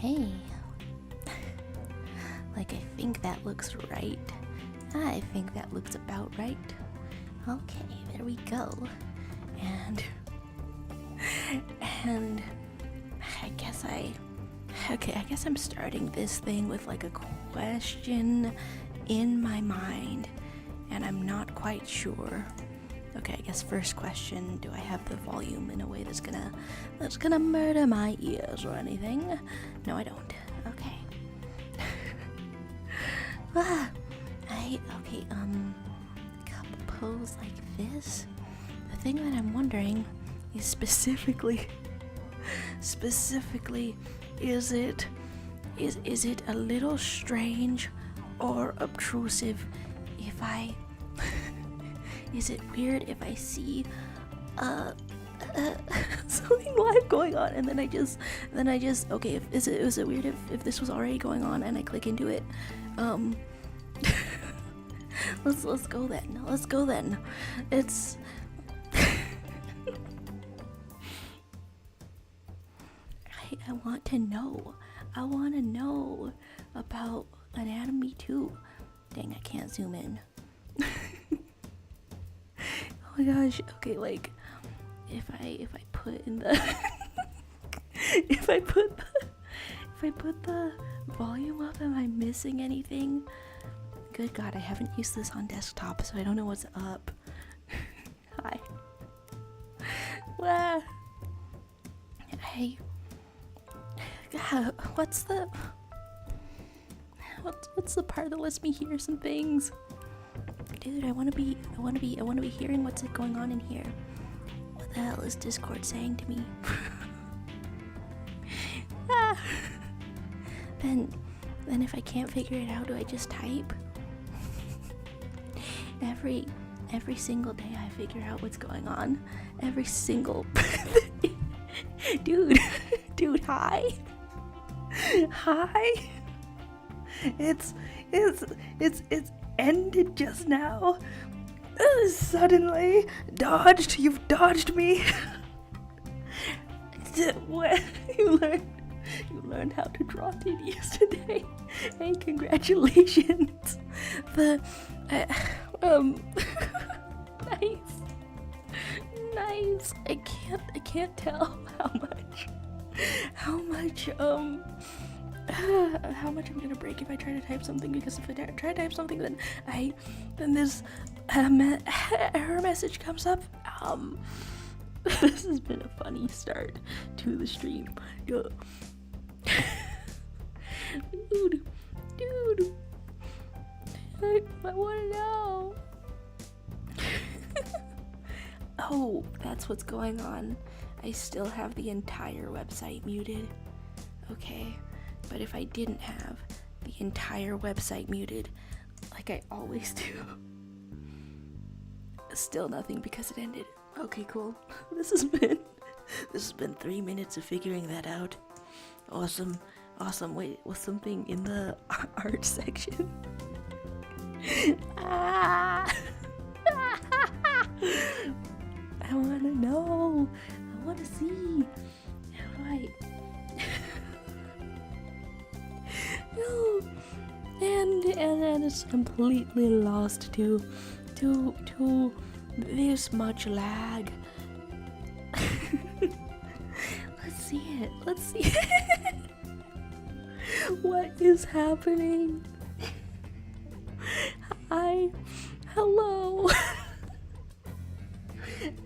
Okay. Like, I think that looks right. I think that looks about right. Okay, there we go. And I guess I guess I'm starting this thing with like a question in my mind, and I'm not quite sure. Okay, I guess first question, do I have the volume in a way that's gonna murder my ears or anything? No, I don't. Okay. Pose like this. The thing that I'm wondering is specifically, is it a little strange or obtrusive if I is it weird if I see something live going on and then I just okay, is it weird if this was already going on and I click into it? Let's go then. It's I want to know. I want to know about anatomy too. Dang, I can't zoom in. Oh my gosh. Okay, like if I put in the if I put the volume up, am I missing anything? Good God, I haven't used this on desktop, so I don't know what's up. Hi. Hey. What's the part that lets me hear some things? Dude, I wanna be hearing what's going on in here. What the hell is Discord saying to me? Then if I can't figure it out, do I just type? Every single day I figure out what's going on. Every single dude, hi. It's ended just now. Suddenly you've dodged me. What? You learned how to draw titties today. Hey, congratulations. Nice. I can't tell how much I'm gonna break if I try to type something, because if I try to type something, then this error message comes up. This has been a funny start to the stream. Dude. I wanna know. Oh, that's what's going on. I still have the entire website muted. Okay, but if I didn't have the entire website muted, like I always do, still nothing because it ended. Okay, cool. This has been 3 minutes of figuring that out. Awesome. Wait, was something in the art section? I wanna know. I wanna see. How do I? No. And then it's completely lost to this much lag. Let's see it. What is happening? Hi. Hello.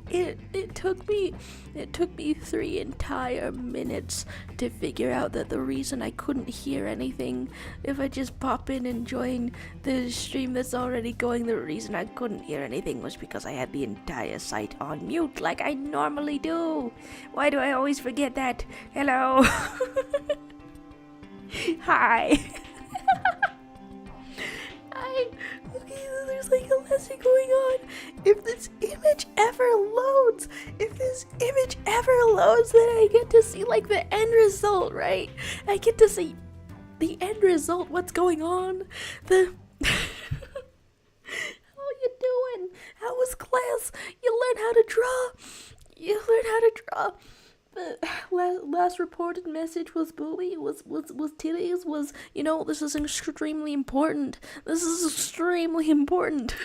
It took me 3 entire minutes to figure out that the reason I couldn't hear anything if I just pop in and join the stream that's already going, the reason I couldn't hear anything was because I had the entire site on mute like I normally do. Why do I always forget that? Hello. Hi. Okay, there's like a lesson going on. If this image ever loads, then I get to see like the end result, right? I get to see the end result, what's going on. How you doing? How was class? You learn how to draw. last reported message was booby, was titties, was, you know, this is extremely important. This is extremely important.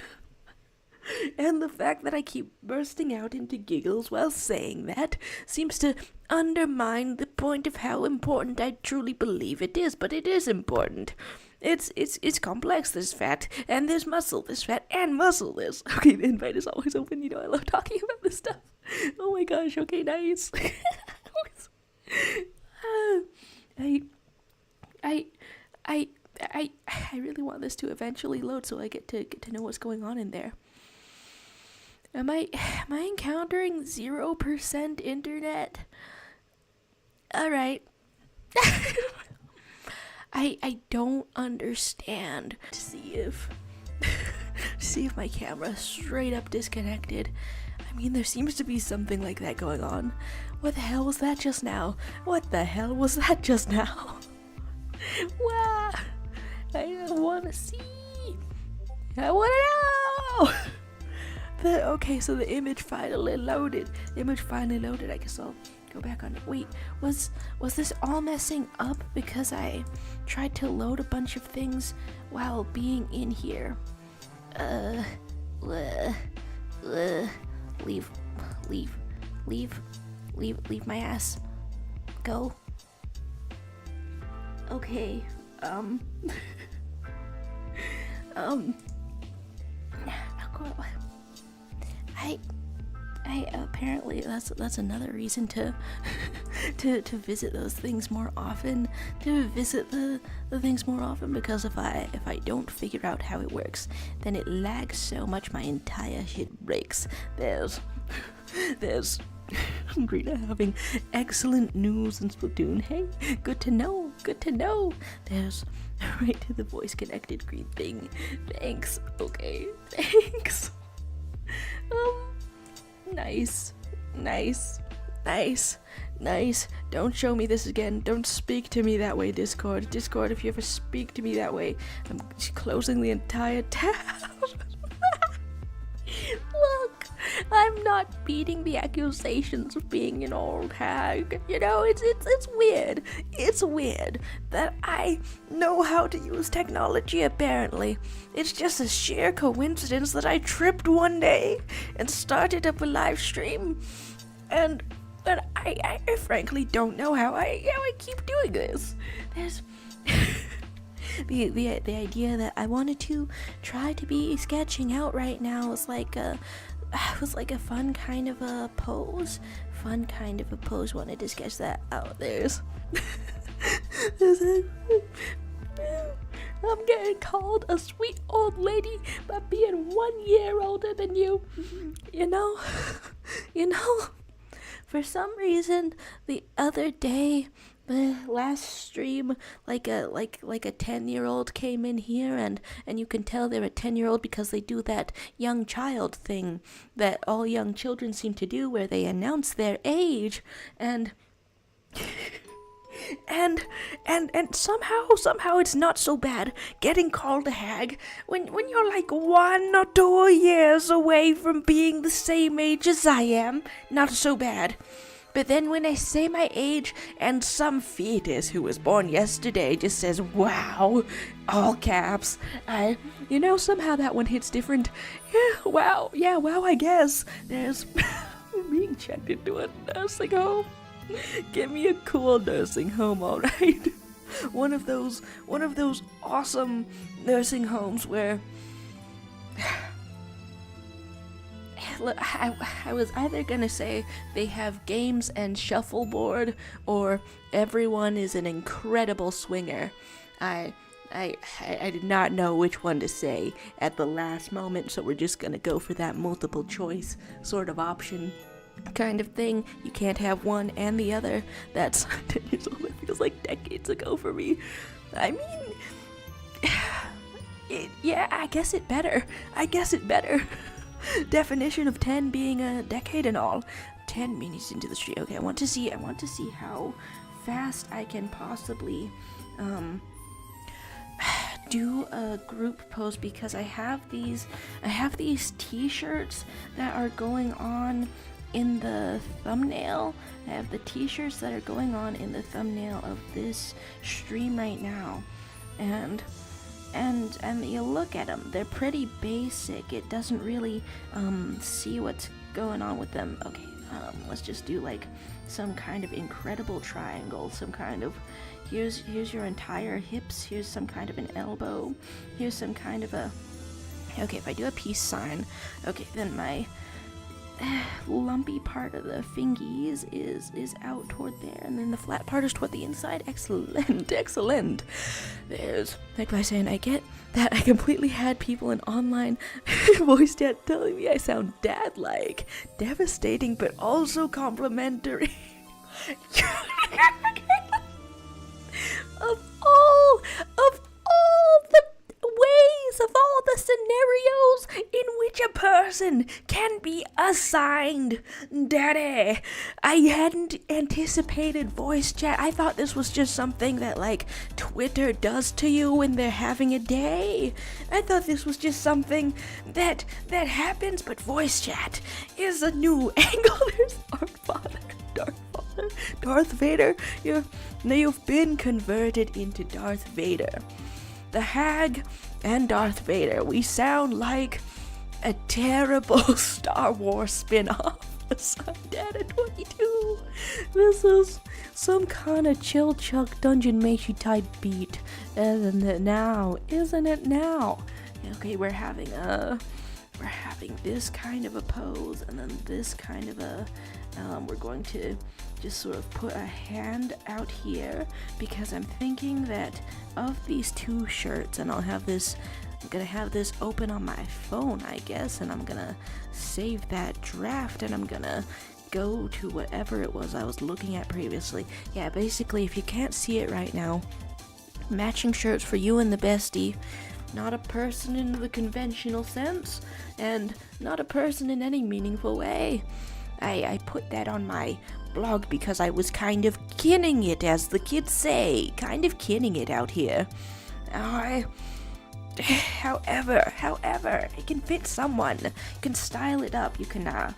And the fact that I keep bursting out into giggles while saying that seems to undermine the point of how important I truly believe it is, but it is important. It's complex. There's fat and there's muscle. There's fat and muscle. There's okay. The invite is always open. You know I love talking about this stuff. Oh my gosh. Okay, nice. I really want this to eventually load so I get to know what's going on in there. Am I encountering 0% internet? All right. I don't understand. See if my camera straight up disconnected. I mean, there seems to be something like that going on. What the hell was that just now? What the hell was that just now? Wow. I want to see. I want to know. Okay, so the image finally loaded. I guess I'll go back on it. Wait, was this all messing up because I tried to load a bunch of things while being in here? Leave my ass. Go. Okay, I apparently that's another reason to to visit those things more often. To visit the things more often, because if I don't figure out how it works, then it lags so much my entire shit breaks. There's Greta having excellent news in Splatoon. Hey, good to know. There's right to the voice connected green thing. Thanks. Okay, thanks. Nice. Don't show me this again. Don't speak to me that way, Discord. If you ever speak to me that way, I'm closing the entire tab. Look, I'm not beating the accusations of being an old hag. You know, it's weird. It's weird that I know how to use technology, apparently. It's just a sheer coincidence that I tripped one day and started up a live stream. And I frankly don't know how I keep doing this. There's the idea that I wanted to try to be sketching out right now was like a fun kind of a pose. Wanted to sketch that out. I'm getting called a sweet old lady by being 1 year older than you. You know. For some reason, the other day, the last stream, like a 10-year-old came in here, and you can tell they're a 10-year-old because they do that young child thing that all young children seem to do, where they announce their age, and somehow it's not so bad getting called a hag when you're like 1 or 2 years away from being the same age as I am. Not so bad. But then when I say my age and some fetus who was born yesterday just says, wow, all caps, somehow that one hits different. Wow, I guess. There's being checked into a nursing home. Give me a cool nursing home, alright? One of those awesome nursing homes where I was either gonna say they have games and shuffleboard, or everyone is an incredible swinger. I did not know which one to say at the last moment, so we're just gonna go for that multiple choice sort of option kind of thing. You can't have one and the other. That's 10 years old. It feels like decades ago for me. I mean, I guess it better. Definition of 10 being a decade and all. 10 minutes into the stream. Okay, I want to see how fast I can possibly do a group post, because I have these t-shirts that are going on in the thumbnail. I have the t-shirts that are going on in the thumbnail of this stream right now. And you look at them, they're pretty basic. It doesn't really see what's going on with them. Okay, let's just do like some kind of incredible triangle, some kind of, here's your entire hips, here's some kind of an elbow, here's some kind of a, okay, if I do a peace sign, okay, then my lumpy part of the fingies is out toward there, and then the flat part is toward the inside. Excellent. There's, like I saying, I get that I completely had people in online voice chat telling me I sound dad-like, devastating, but also complimentary. of all the ways, of all the scenarios in which a person can be assigned daddy, I hadn't anticipated voice chat. I thought this was just something that like Twitter does to you when they're having a day. I thought this was just something that happens, but voice chat is a new angle. There's Darth Vader. You've been converted into Darth Vader. The Hag and Darth Vader. We sound like a terrible Star Wars spin-off. Data 22. This is some kind of chill chuck dungeon meishy type beat. Isn't it now? Okay, we're having this kind of a pose, and then this kind of a, we're going to just sort of put a hand out here, because I'm thinking that of these two shirts, and I'm gonna have this open on my phone, I guess, and I'm gonna save that draft, and I'm gonna go to whatever it was I was looking at previously. Yeah, basically, if you can't see it right now, matching shirts for you and the bestie. Not a person in the conventional sense, and not a person in any meaningful way. I put that on my blog because I was kind of kinning it, as the kids say. Kind of kinning it out here. However, it can fit someone. You can style it up. You can have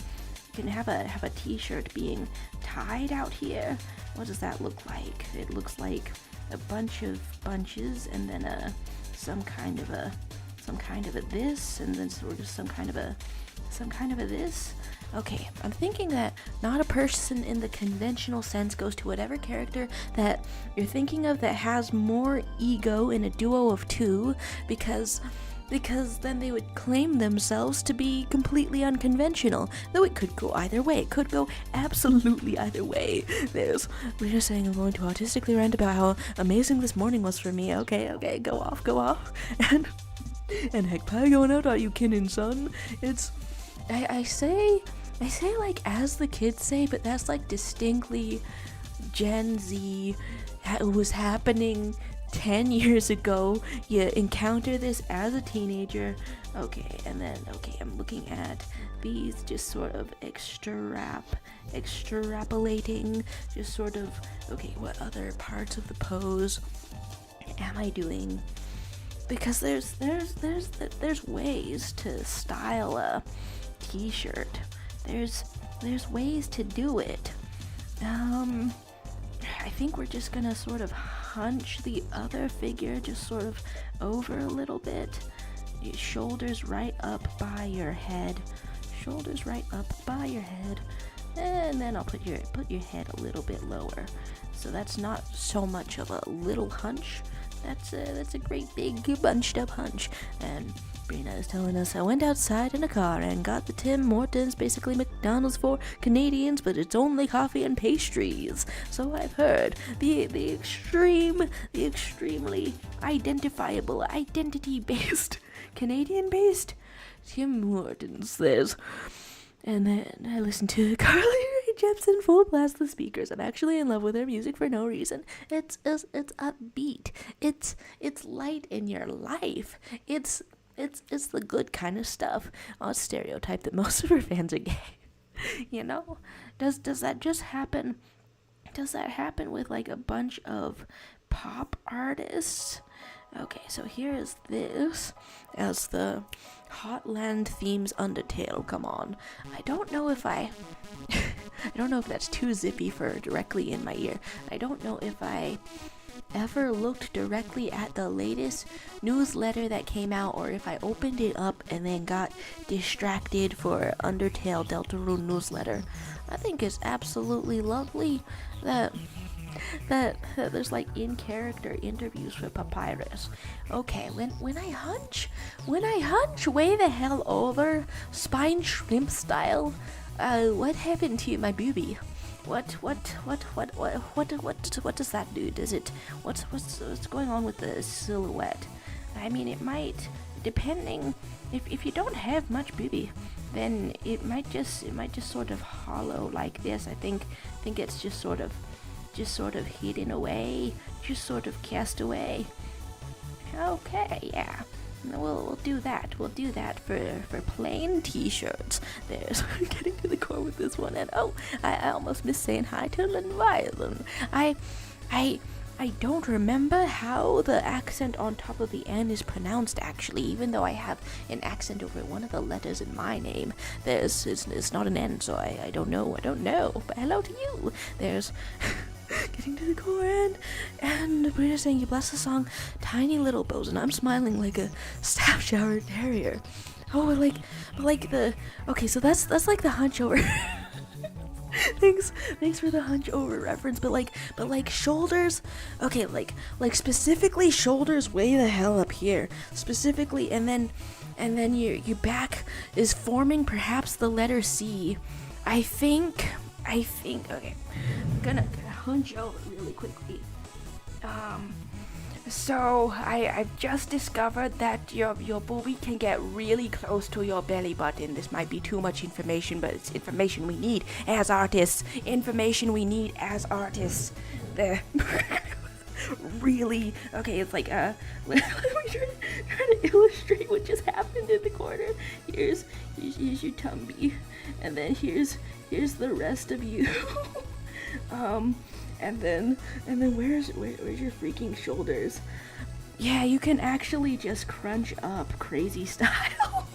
a t-shirt being tied out here. What does that look like? It looks like a bunch of bunches, and then some kind of a this, and then sort of some kind of a this. Okay, I'm thinking that not a person in the conventional sense goes to whatever character that you're thinking of that has more ego in a duo of two, because then they would claim themselves to be completely unconventional. Though it could go either way. It could go absolutely either way. We're just saying I'm going to autistically rant about how amazing this morning was for me. Okay, go off. And heck pie going out, are you kidding, son? I say like as the kids say, but that's like distinctly Gen Z. It was happening 10 years ago. You encounter this as a teenager. Okay, and then, I'm looking at these, just sort of extrapolating, just sort of, okay, what other parts of the pose am I doing? Because there's ways to style a t-shirt. There's ways to do it. I think we're just gonna sort of hunch the other figure just sort of over a little bit. Your shoulders right up by your head. And then I'll put your head a little bit lower. So that's not so much of a little hunch. That's a great big bunched up hunch. And Brina is telling us, I went outside in a car and got the Tim Hortons, basically McDonald's for Canadians, but it's only coffee and pastries. So I've heard. The extremely identifiable, identity-based, Canadian-based Tim Hortons. And then I listened to Carly Rae Jepsen full blast the speakers. I'm actually in love with her music for no reason. It's upbeat. It's light in your life. It's the good kind of stuff. I'll stereotype that most of her fans are gay. You know? Does that just happen? Does that happen with like a bunch of pop artists? Okay, so here is this as the Hotland themes Undertale. Come on. I don't know if I don't know if that's too zippy for directly in my ear. I don't know if I ever looked directly at the latest newsletter that came out, or if I opened it up and then got distracted for Undertale Deltarune newsletter. I think it's absolutely lovely that there's like in-character interviews for Papyrus. Okay, when I hunch way the hell over, spine shrimp style, what happened to my boobie? What does that do? What's going on with the silhouette? I mean, it might, depending, if you don't have much boobie, then it might just sort of hollow like this. I think it's just sort of hidden away, just sort of cast away. Okay, yeah. We'll do that. We'll do that for plain t-shirts. There's getting to the core with this one, and I almost missed saying hi to Leviathan. I don't remember how the accent on top of the N is pronounced, actually, even though I have an accent over one of the letters in my name. It's not an N, so I don't know. But hello to you. There's getting to the core, and we're just saying you bless the song Tiny Little Bows, and I'm smiling like a staff shower terrier. Oh, like the, okay, so that's like the hunch over. Thanks for the hunch over reference, but like shoulders, okay, like specifically shoulders way the hell up here, specifically, and then your back is forming perhaps the letter C. I think, okay, I'm gonna hunch over really quickly. So I've just discovered that your boobie can get really close to your belly button. This might be too much information, but it's information we need as artists. The really, okay, it's like let me try to illustrate what just happened in the corner. Here's your tummy, and then here's the rest of you. And then where's your freaking shoulders? Yeah, you can actually just crunch up crazy style.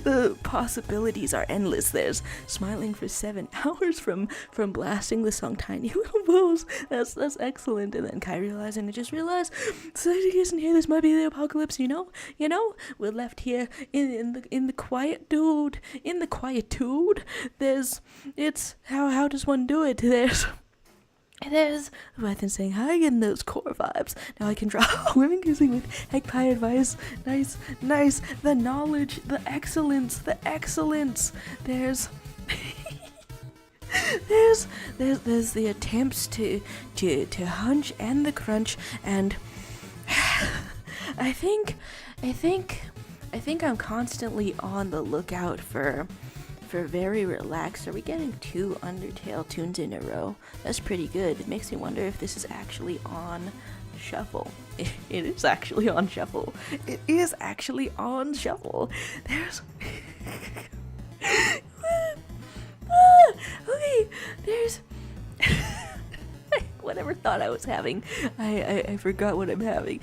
The possibilities are endless. There's smiling for 7 hours from blasting the song Tiny Little Bows. That's excellent. And then Kai realizing, I just realized, society isn't here. This might be the apocalypse. You know. We're left here in the quietude. In the quietude, how does one do it? There's Leviathan saying hi, getting those core vibes. Now I can draw women kissing with egg pie advice. Nice. The knowledge, the excellence. There's the attempts to hunch and the crunch, and I think I'm constantly on the lookout for very relaxed. Are we getting 2 Undertale tunes in a row? That's pretty good. It makes me wonder if this is actually on shuffle. It is actually on shuffle. There's okay, there's whatever thought I was having, I forgot what I'm having.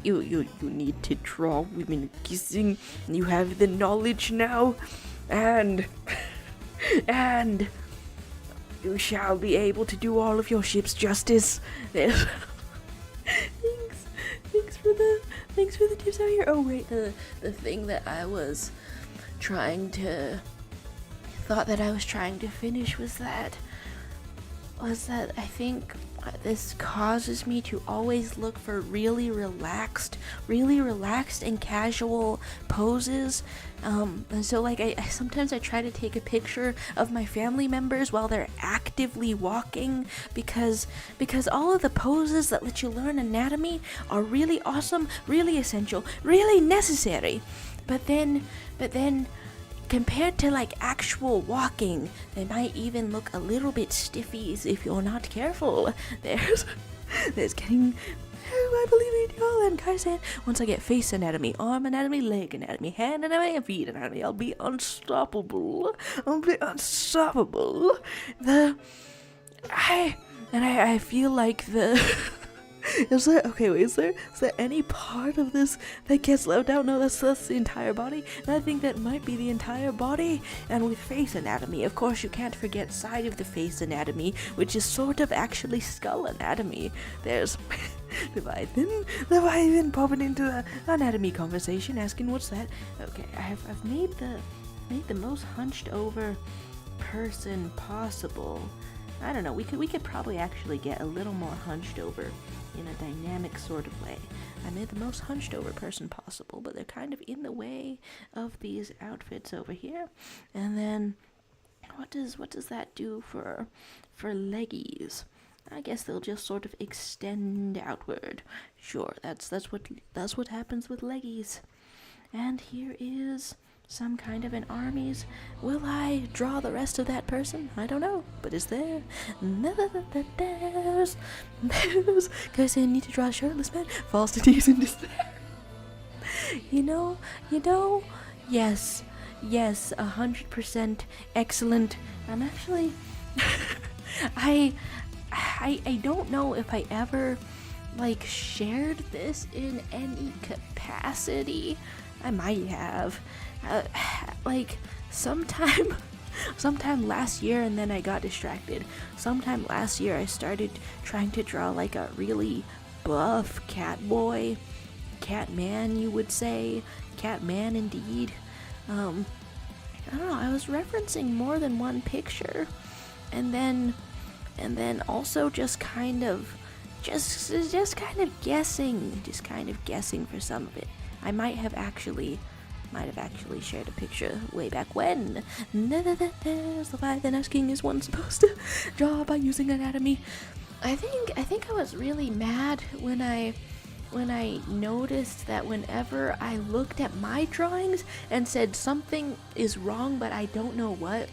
You need to draw women kissing. You have the knowledge now, and you shall be able to do all of your ships justice. Thanks for the tips out here. Oh wait, the thing that I was trying to finish was that I think this causes me to always look for really relaxed and casual poses. And so like I sometimes I try to take a picture of my family members while they're actively walking, because all of the poses that let you learn anatomy are really awesome, really essential, really necessary. But then compared to like actual walking, they might even look a little bit stiffies if you're not careful. There's getting, I believe in you all, and Kai saying, once I get face anatomy, arm anatomy, leg anatomy, hand anatomy, and feet anatomy, I'll be unstoppable. I feel like Is there any part of this that gets left out? No, that's the entire body. And I think that might be the entire body. And with face anatomy, of course, you can't forget side of the face anatomy, which is sort of actually skull anatomy. There's Leviathan popping into the anatomy conversation, asking what's that. Okay, I've made the most hunched over person possible. I don't know, we could probably actually get a little more hunched over in a dynamic sort of way. I made the most hunched over person possible, but they're kind of in the way of these outfits over here. And then what does that do for leggies? I guess they'll just sort of extend outward. Sure, that's what happens with leggies. And here is some kind of an armies. Will I draw the rest of that person? I don't know, but is there? There's. Guys, I need to draw a shirtless man. Falls to knees in despair. You know. Yes, 100% excellent. I'm actually. I don't know if I ever shared this in any capacity. I might have. Sometime last year, and then I got distracted. Sometime last year I started trying to draw a really buff cat boy. Cat man, you would say. Cat man indeed. I don't know, I was referencing more than one picture. And then also just kind of guessing for some of it. I might have actually shared a picture way back when. There's the Leviathan asking, is one supposed to draw by using anatomy? I think I was really mad when I noticed that whenever I looked at my drawings and said something is wrong but I don't know what.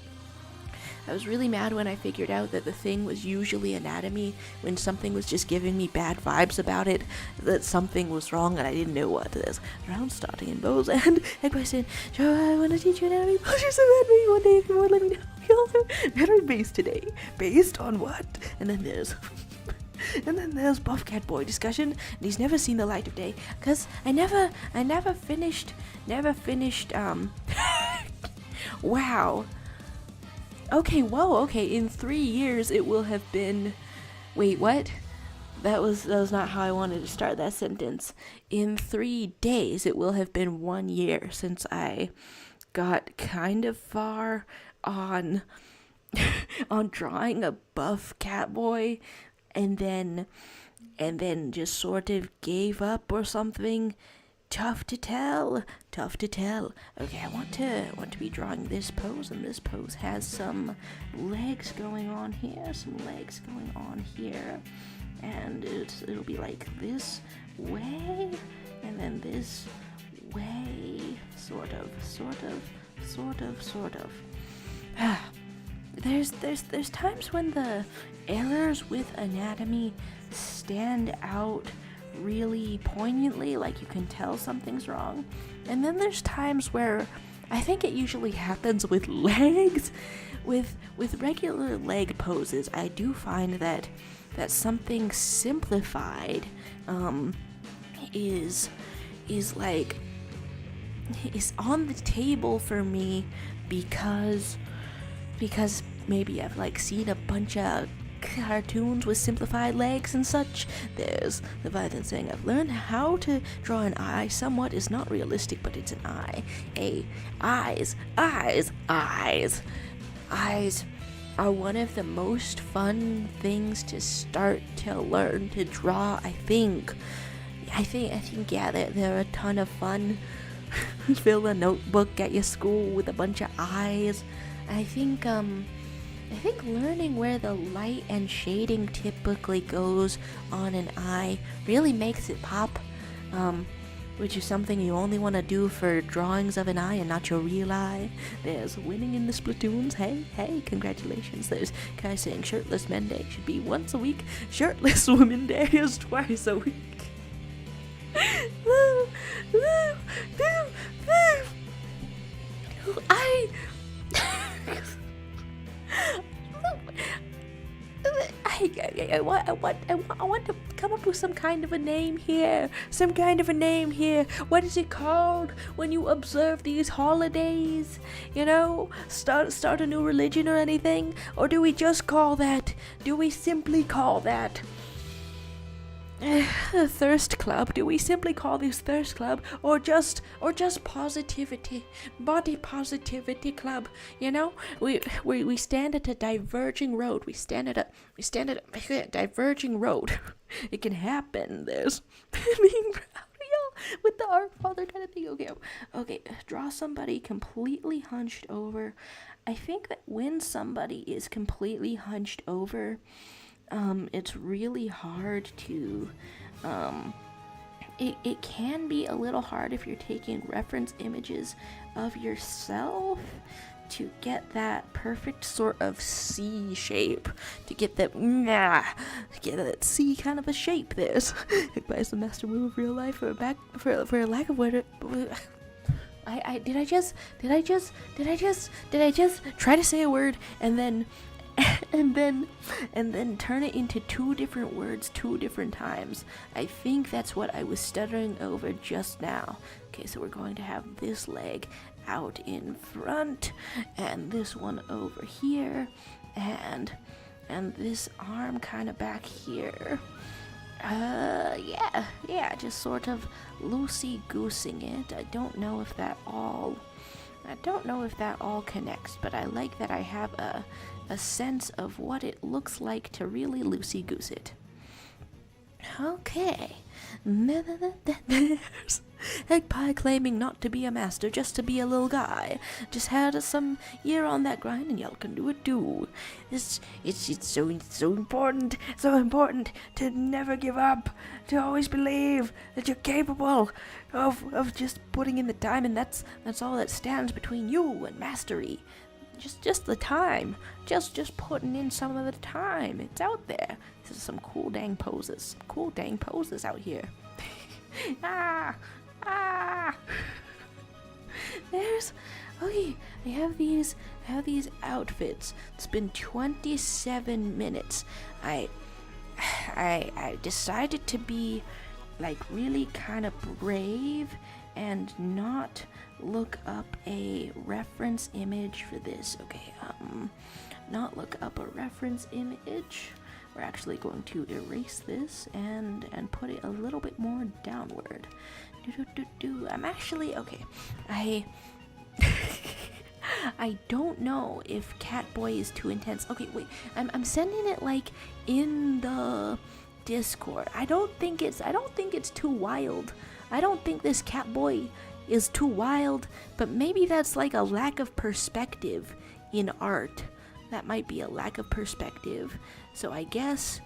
I was really mad when I figured out that the thing was usually anatomy, when something was just giving me bad vibes about it, that something was wrong and I didn't know what. There's round starting in bows and a question. So I want to teach you anatomy. Pleasure so me one day if you want, let me know. You also better based today. Based on what? And then there's buff cat boy discussion, and he's never seen the light of day, cause I never finished. Wow. Okay, in 3 years it will have been... Wait, what? That was not how I wanted to start that sentence. In 3 days it will have been 1 year since I got kind of far on drawing a buff cat boy, and then just sort of gave up or something. Tough to tell. Okay, I want to be drawing this pose, and this pose has some legs going on here, and it'll be like this way, and then this way, sort of. There's times when the errors with anatomy stand out really poignantly, like you can tell something's wrong. And then there's times where I think it usually happens with legs. With regular leg poses, I do find that something simplified is on the table for me because maybe I've seen a bunch of cartoons with simplified legs and such. There's Leviathan saying, I've learned how to draw an eye. Somewhat is not realistic, but it's an eye. Eyes are one of the most fun things to start to learn to draw, I think. Yeah, they're a ton of fun. Fill a notebook at your school with a bunch of eyes. I think learning where the light and shading typically goes on an eye really makes it pop, which is something you only want to do for drawings of an eye and not your real eye. There's winning in the Splatoons. Hey, congratulations. There's Kai saying Shirtless Men Day should be once a week. Shirtless Women Day is twice a week. I want to come up with some kind of a name here. What is it called when you observe these holidays? You know, start a new religion or anything? Or do we just call that? Do we simply call that? Thirst club? Do we simply call this thirst club, or just positivity, body positivity club? You know, we stand at a diverging road. We stand at a diverging road. It can happen. There's being proud of you with the Our Father kind of thing. Okay. Draw somebody completely hunched over. I think that when somebody is completely hunched over, it's really hard to, it can be a little hard if you're taking reference images of yourself to get that perfect sort of C shape, to get that C kind of a shape. There's, advice the master move of real life for a lack of word. Did I just try to say a word and then turn it into two different words 2 different times? I think that's what I was stuttering over just now. Okay, so we're going to have this leg out in front, and this one over here, and this arm kind of back here. Yeah, just sort of loosey-goosing it. I don't know if that all connects, but I like that I have a sense of what it looks like to really loosey-goose it. Okay. There's Eggpie claiming not to be a master, just to be a little guy. Just had some year on that grind, and y'all can do it too. It's so important to never give up, to always believe that you're capable of just putting in the time, and that's all that stands between you and mastery. Just the time. Just putting in some of the time. It's out there. This is some cool dang poses. Out here. There's, okay, I have these outfits. It's been 27 minutes. I decided to be like really kind of brave and not look up a reference image for this. Okay, not look up a reference image. We're actually going to erase this and put it a little bit more downward. I'm actually, okay, I don't know if Catboy is too intense. Okay, wait, I'm sending it like in the Discord. I don't think it's too wild. I don't think this Catboy is too wild, but maybe that's like a lack of perspective in art. That might be a lack of perspective. So I guess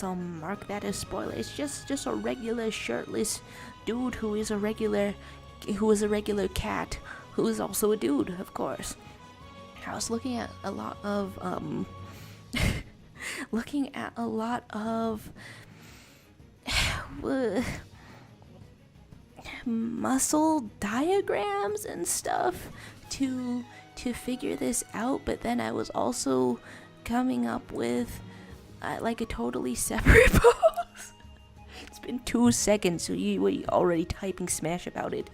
I'll mark that as spoiler. It's just a regular shirtless dude who is a regular cat who is also a dude, of course. I was looking at a lot of muscle diagrams and stuff to figure this out, but then I was also coming up with like a totally separate pose. It's been 2 seconds, so you were already typing smash about it.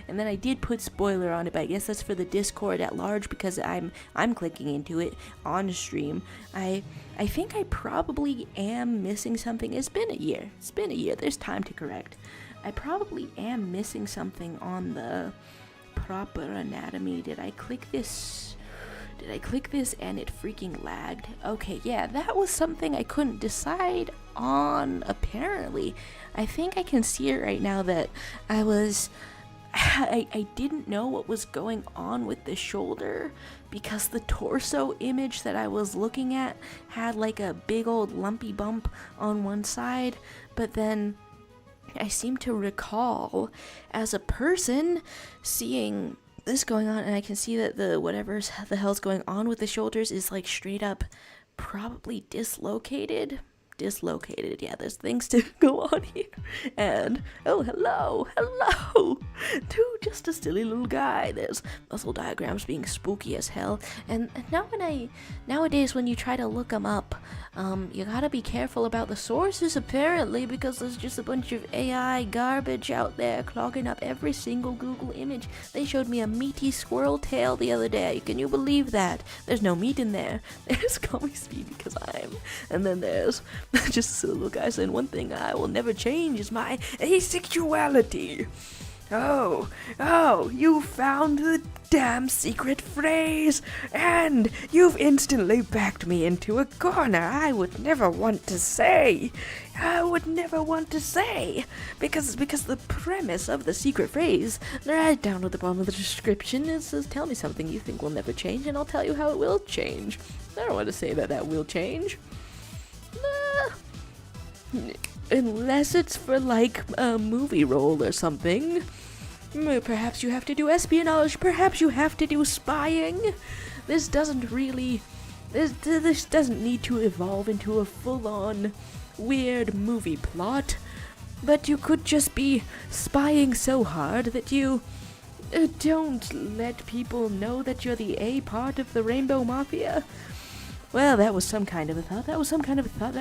And then I did put spoiler on it, but I guess that's for the Discord at large because I'm clicking into it on stream. I think I probably am missing something. It's been a year. There's time to correct. I probably am missing something on the proper anatomy. Did I click this and it freaking lagged? Okay, yeah, that was something I couldn't decide on, apparently. I think I can see it right now that I didn't know what was going on with the shoulder because the torso image that I was looking at had like a big old lumpy bump on one side, but then I seem to recall as a person seeing this going on, and I can see that the whatever's the hell's going on with the shoulders is like straight up probably dislocated. dislocated. Yeah, there's things to go on here. And, oh, hello, to just a silly little guy. There's muscle diagrams being spooky as hell. And nowadays when you try to look them up, you gotta be careful about the sources, apparently, because there's just a bunch of AI garbage out there clogging up every single Google image. They showed me a meaty squirrel tail the other day. Can you believe that? There's no meat in there. There's call me Speedy because I'm. And then there's just a little guy saying, one thing I will never change is my asexuality. Oh, you found the damn secret phrase, and you've instantly backed me into a corner I would never want to say. Because the premise of the secret phrase, right down at the bottom of the description, it says, tell me something you think will never change, and I'll tell you how it will change. I don't want to say that will change. Unless it's for, like, a movie role or something. Perhaps you have to do espionage. Perhaps you have to do spying. This doesn't really... This doesn't need to evolve into a full-on weird movie plot. But you could just be spying so hard that you... don't let people know that you're the A part of the Rainbow Mafia. Well, that was some kind of a thought. That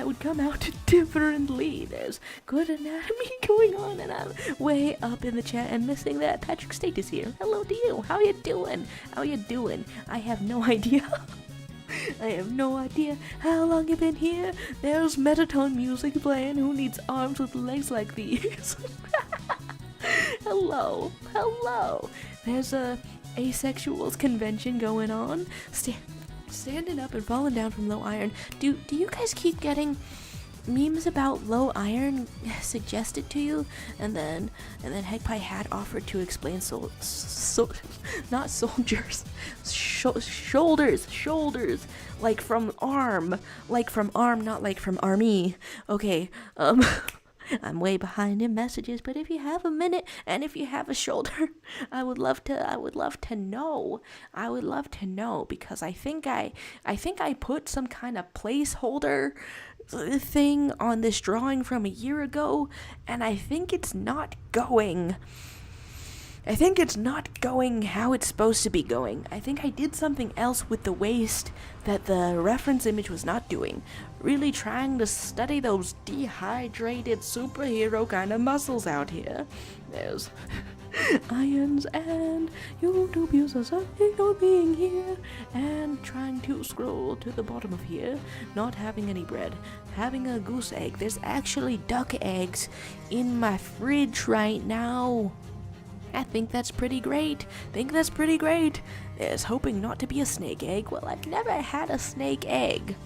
would come out differently. There's good anatomy going on, and I'm way up in the chat and missing that. Patrick State is here. Hello to you. How you doing? I have no idea. How long you been here. There's Metatone music playing. Who needs arms with legs like these? Hello. There's a asexuals convention going on. Standing up and falling down from low iron. Do you guys keep getting memes about low iron suggested to you? And then Hegpie had offered to explain not soldiers, shoulders, like from arm, not like from army. Okay, I'm way behind in messages, but if you have a minute and if you have a shoulder, I would love to know because I think I put some kind of placeholder thing on this drawing from a year ago, and I think it's not going how it's supposed to be going. I think I did something else with the waist that the reference image was not doing. Really trying to study those dehydrated superhero kind of muscles out here. There's irons and YouTube users are being here and trying to scroll to the bottom of here. Not having any bread. Having a goose egg. There's actually duck eggs in my fridge right now. I think that's pretty great. Is hoping not to be a snake egg. Well, I've never had a snake egg.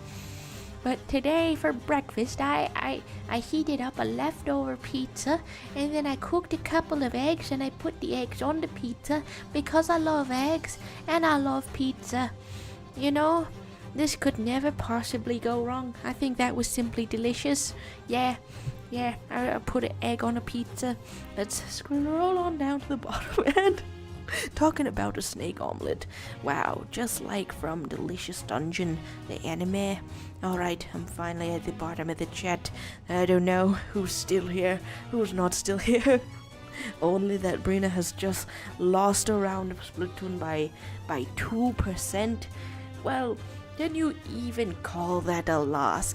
But today for breakfast, I heated up a leftover pizza, and then I cooked a couple of eggs, and I put the eggs on the pizza because I love eggs and I love pizza. You know, this could never possibly go wrong. I think that was simply delicious. Yeah, I put an egg on a pizza. Let's scroll on down to the bottom and talking about a snake omelet. Wow, just like from Delicious Dungeon, the anime. Alright, I'm finally at the bottom of the chat. I don't know who's still here, who's not still here. Only that Brina has just lost a round of Splatoon by 2%. Well, can you even call that a loss?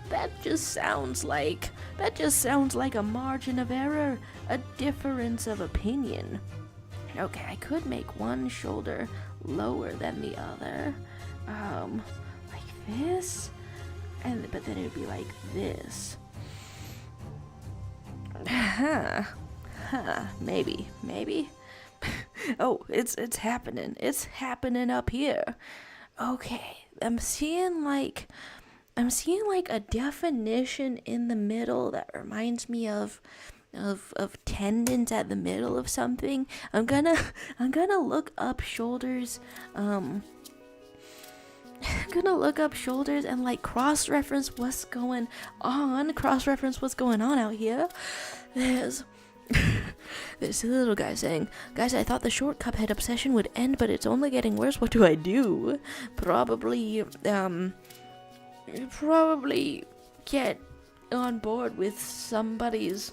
That just sounds like a margin of error, a difference of opinion. Okay, I could make one shoulder lower than the other, like this, but then it would be like this. Maybe. Oh, it's happening up here. Okay, I'm seeing like a definition in the middle that reminds me of tendons at the middle of something. I'm gonna look up shoulders. I'm gonna look up shoulders and like cross-reference what's going on out here. There's this little guy saying, guys, I thought the short Cuphead obsession would end, but it's only getting worse. What do I do? Probably probably get on board with somebody's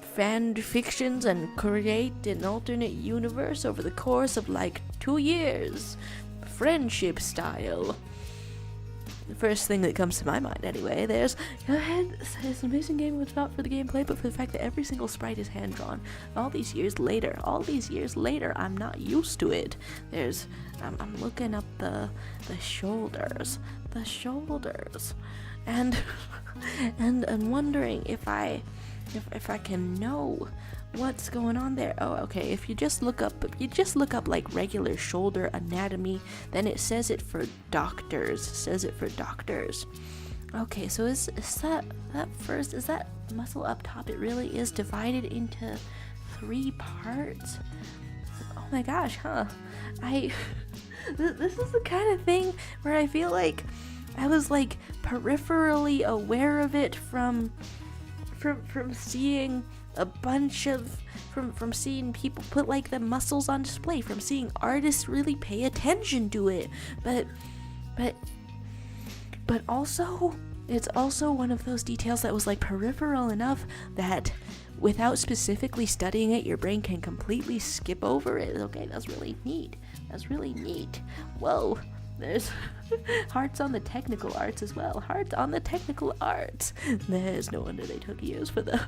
fan fictions and create an alternate universe over the course of like 2 years, friendship style. The first thing that comes to my mind anyway. There's an amazing game, if not for the gameplay, but for the fact that every single sprite is hand-drawn. All these years later, I'm not used to it. I'm looking up the shoulders, and and wondering if I can know what's going on there. Oh, okay. If you just look up like regular shoulder anatomy, then it says it for doctors. Okay, so is that muscle up top? It really is divided into 3 parts. Oh my gosh, huh? This is the kind of thing where I feel like I was like peripherally aware of it from seeing a bunch of from seeing people put like the muscles on display, from seeing artists really pay attention to it, but also it's also one of those details that was like peripheral enough that without specifically studying it, your brain can completely skip over it. Okay, that's really neat. Whoa, there's hearts on the technical arts as well. There's no wonder they took years for the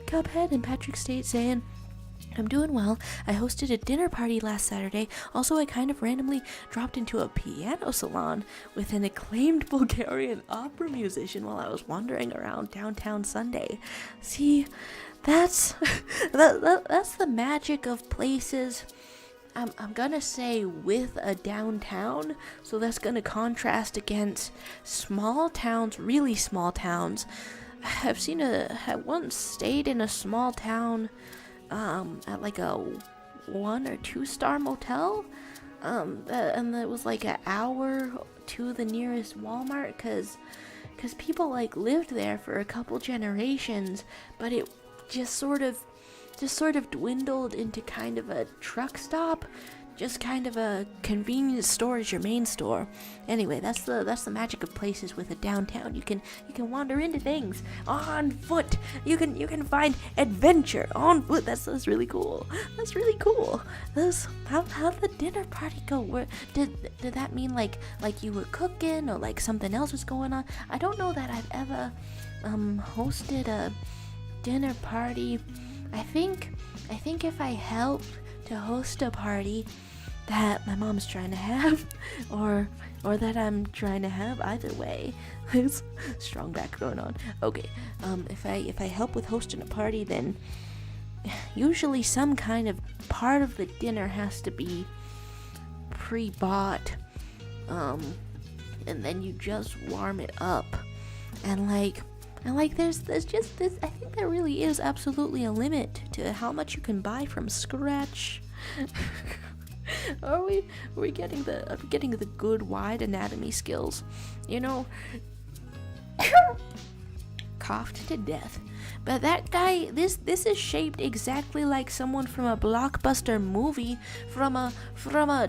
Cuphead. And Patrick State saying, I'm doing well. I hosted a dinner party last Saturday. Also, I kind of randomly dropped into a piano salon with an acclaimed Bulgarian opera musician while I was wandering around downtown Sunday. See, that's the magic of places. I'm gonna say with a downtown, so that's gonna contrast against small towns, really small towns. I once stayed in a small town, at like a 1 or 2 star motel, and it was like an hour to the nearest Walmart, cause people like lived there for a couple generations, but it just sort of dwindled into kind of a truck stop, just kind of a convenience store as your main store. Anyway, that's the magic of places with a downtown. You can wander into things on foot. You can find adventure on foot. That's really cool. How'd the dinner party go? Did that mean like you were cooking, or like something else was going on? I don't know that I've ever hosted a dinner party. I think if I help to host a party that my mom's trying to have, or that I'm trying to have, either way, there's strong back going on. Okay, if I help with hosting a party, then usually some kind of part of the dinner has to be pre-bought, and then you just warm it up, and there's just this. I think there really is absolutely a limit to how much you can buy from scratch. Are we getting the good wide anatomy skills? You know, coughed to death. But that guy, this is shaped exactly like someone from a blockbuster movie, from a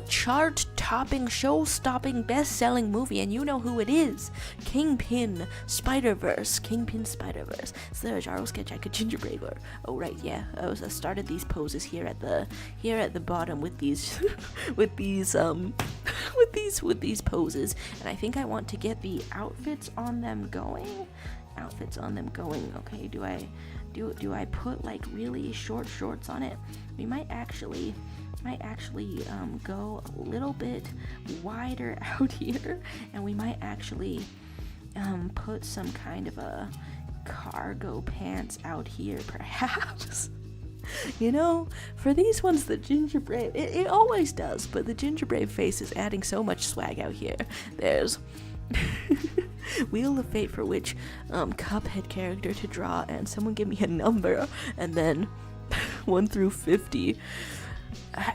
chart-topping, show-stopping, best-selling movie, and you know who it is. Kingpin Spider-Verse. Is there a Jarl sketch I could gingerbread? Oh right, yeah. I started these poses here at the bottom with these with these poses, and I think I want to get the outfits on them going. Okay, do I put like really short shorts on it? We might actually go a little bit wider out here, and we might actually put some kind of a cargo pants out here, perhaps. You know, for these ones, the gingerbread, it always does, but the gingerbread face is adding so much swag out here. There's Wheel of Fate for which Cuphead character to draw, and someone give me a number, and then 1 through 50.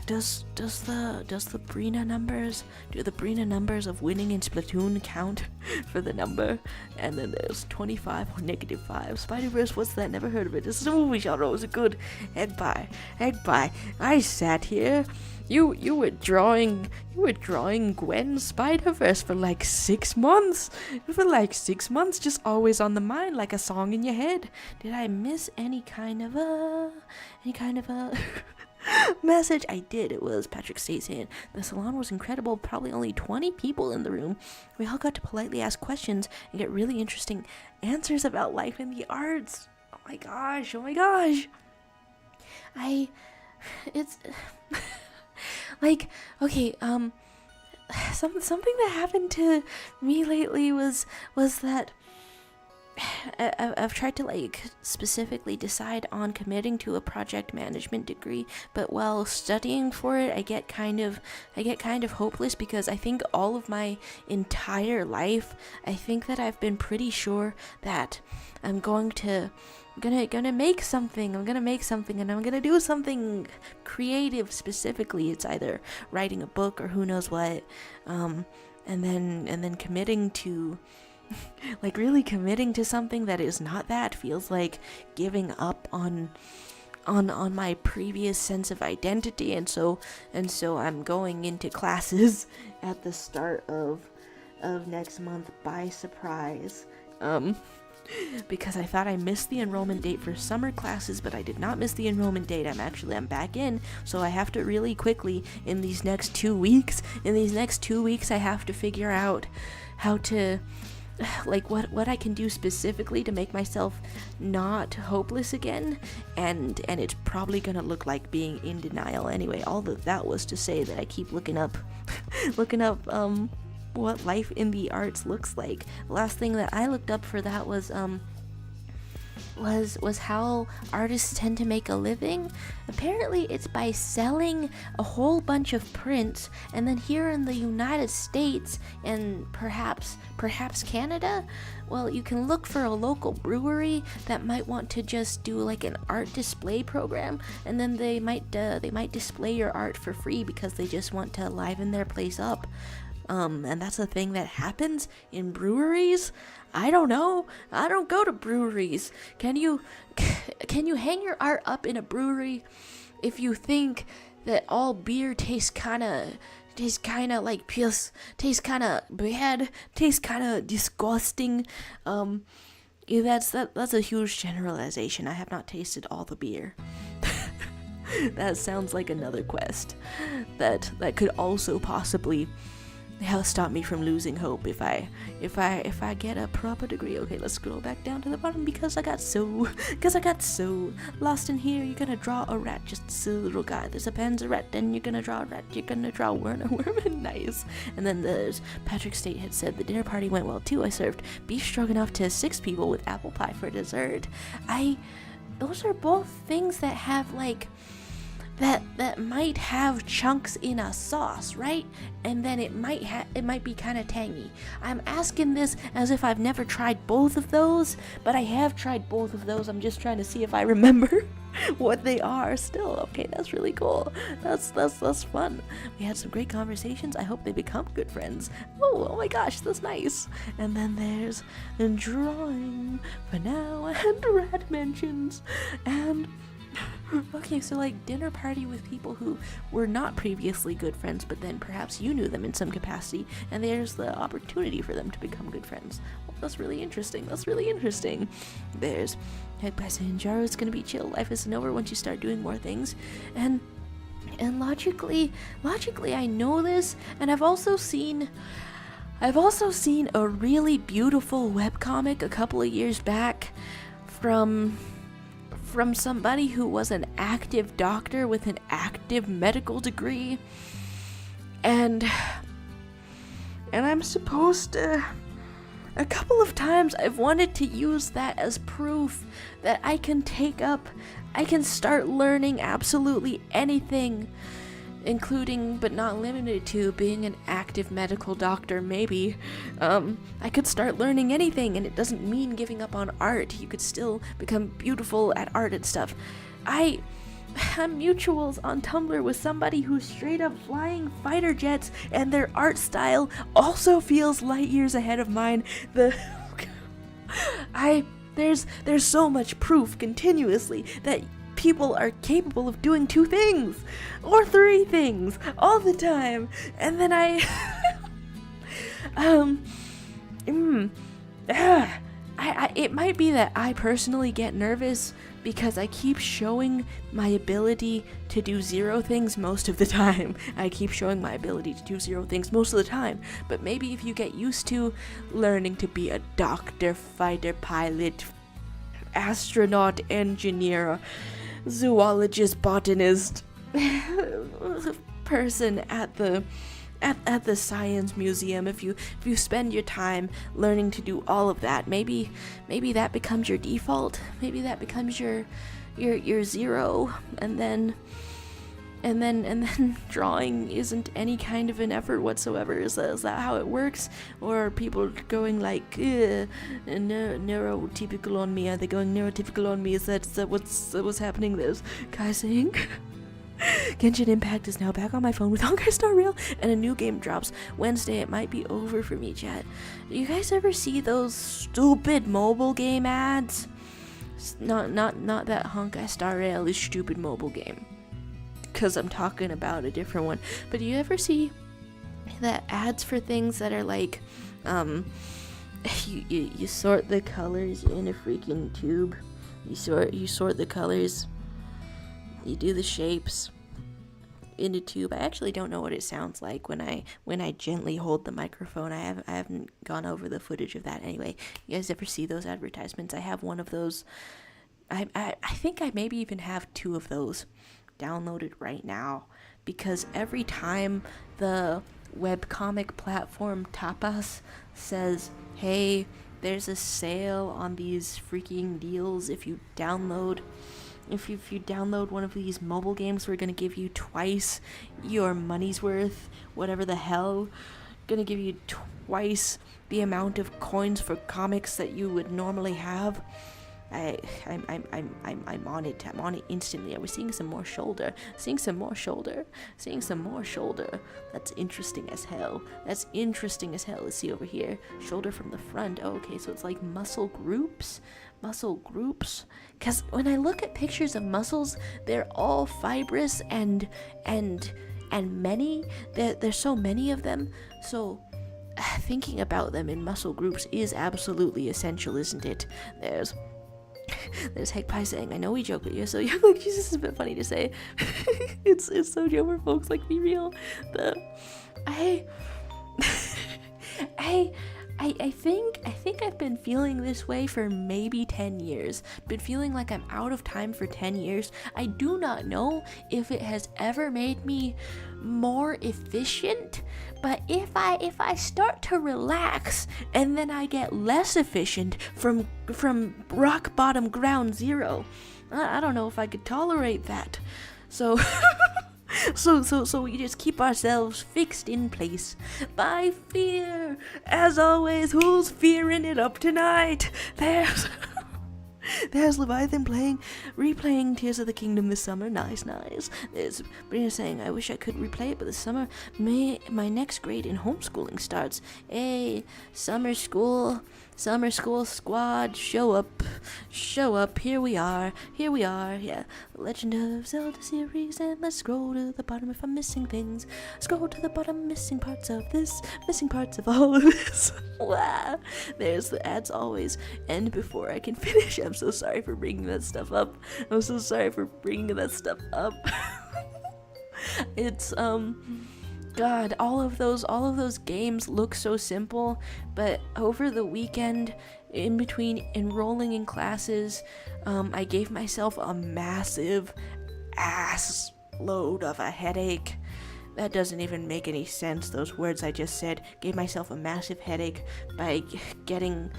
Does the Brina numbers, do the Brina numbers of winning in Splatoon count for the number? And then there's 25 or -5. Spider-Verse, what's that? Never heard of it. This is a movie genre. Was it good? Egg pie. I sat here. You were drawing Gwen Spider-Verse for like 6 months. Just always on the mind, like a song in your head. Did I miss any kind of a message? I did. It was Patrick State saying the salon was incredible. Probably only 20 people in the room. We all got to politely ask questions and get really interesting answers about life in the arts. Oh my gosh. It's like, okay, something that happened to me lately was that I've tried to like specifically decide on committing to a project management degree, but while studying for it, I get kind of hopeless, because I think all of my entire life, I think that I've been pretty sure that I'm gonna make something, and I'm gonna do something creative. Specifically, it's either writing a book or who knows what, and then committing to like really committing to something that is not that feels like giving up on my previous sense of identity, and so I'm going into classes at the start of next month by surprise. Because I thought I missed the enrollment date for summer classes, but I did not miss the enrollment date. I'm back in, so I have to really quickly in these next 2 weeks. I have to figure out how to, like, what I can do specifically to make myself not hopeless again, and it's probably gonna look like being in denial anyway. All that was to say that I keep looking up what life in the arts looks like. Last thing that I looked up for that was how artists tend to make a living. Apparently it's by selling a whole bunch of prints, and then here in the United States and perhaps Canada, well, you can look for a local brewery that might want to just do like an art display program, and then they might display your art for free because they just want to liven their place up. And that's a thing that happens in breweries. I don't know. I don't go to breweries. Can you hang your art up in a brewery if you think that all beer tastes kind of like piss, tastes kind of bad, tastes kind of disgusting? Yeah, that's a huge generalization. I have not tasted all the beer. That sounds like another quest that could also possibly stop me from losing hope if I get a proper degree. Okay, let's scroll back down to the bottom because I got so lost in here. You're gonna draw a rat, just a little guy. There's a panzer rat, then you're gonna draw a rat. You're gonna draw a worm. Nice. And then there's Patrick State had said the dinner party went well too. I served beef stroganoff to 6 people with apple pie for dessert. Those are both things that have like that might have chunks in a sauce, right? And then it might be kind of tangy. I'm asking this as if I've never tried both of those, but I have tried both of those. I'm just trying to see if I remember what they are still. Okay, that's really cool. That's fun. We had some great conversations. I hope they become good friends. Oh my gosh, that's nice. And then there's drawing for now and rat mentions and okay, so like dinner party with people who were not previously good friends, but then perhaps you knew them in some capacity, and there's the opportunity for them to become good friends. Well, that's really interesting. There's Head by saying Jaro's gonna be chill. Life isn't over once you start doing more things, and logically I know this, and I've also seen a really beautiful webcomic a couple of years back from somebody who was an active doctor with an active medical degree, and I'm supposed to, a couple of times I've wanted to use that as proof that I can start learning absolutely anything, including but not limited to being an active medical doctor. Maybe I could start learning anything, and it doesn't mean giving up on art. You could still become beautiful at art and stuff. mutuals on Tumblr with somebody who's straight up flying fighter jets, and their art style also feels light years ahead of mine. There's so much proof continuously that people are capable of doing 2 things or 3 things all the time, and then it might be that I personally get nervous because I keep showing my ability to do 0 things most of the time. I keep showing my ability to do 0 things most of the time. But maybe if you get used to learning to be a doctor, fighter, pilot, astronaut, engineer, zoologist, botanist, person at the science museum, if you spend your time learning to do all of that, maybe that becomes your default. Maybe that becomes your 0, and then drawing isn't any kind of an effort whatsoever. Is that how it works? Or are people going like neurotypical on me? Are they going neurotypical on me? Is that what's happening? There's Kai saying Genshin Impact is now back on my phone with Honkai Star Rail, and a new game drops Wednesday. It might be over for me, chat. Do you guys ever see those stupid mobile game ads? Not that Honkai Star Rail is stupid mobile game, because I'm talking about a different one. But do you ever see that ads for things that are like, you sort the colors in a freaking tube. You sort the colors. You do the shapes in a tube. I actually don't know what it sounds like when I gently hold the microphone. I haven't gone over the footage of that. Anyway, you guys ever see those advertisements? I have one of those. I think I maybe even have 2 of those downloaded right now, because every time the webcomic platform Tapas says, hey, there's a sale on these freaking deals, if you download one of these mobile games, we're gonna give you twice your money's worth, whatever the hell, gonna give you twice the amount of coins for comics that you would normally have. I'm on it. I'm on it instantly. I was seeing some more shoulder. That's interesting as hell. Let's see over here. Shoulder from the front. Oh, okay, so it's like muscle groups. Because when I look at pictures of muscles, they're all fibrous and many. There's so many of them. So thinking about them in muscle groups is absolutely essential, isn't it? There's Heckpie saying, I know we joke, but you're so young. Like, Jesus, is a bit funny to say. it's so joke for folks, like, be real. I think I've been feeling this way for maybe 10 years. Been feeling like I'm out of time for 10 years. I do not know if it has ever made me more efficient, but if I start to relax and then I get less efficient from rock bottom ground zero, I don't know if I could tolerate that. So So we just keep ourselves fixed in place by fear. As always, who's fearing it up tonight? There's Leviathan replaying Tears of the Kingdom this summer. Nice. There's Brina saying, I wish I could replay it, but this summer, my next grade in homeschooling starts. Hey, summer school squad, show up, here we are, yeah, Legend of Zelda series, and let's scroll to the bottom if I'm missing things, scroll to the bottom, missing parts of this, missing parts of all of this. Wow. There's the ads always end before I can finish. I'm so sorry for bringing that stuff up. It's, God, all of those games look so simple, but over the weekend, in between enrolling in classes, I gave myself a massive ass load of a headache. That doesn't even make any sense, those words I just said. Gave myself a massive headache by getting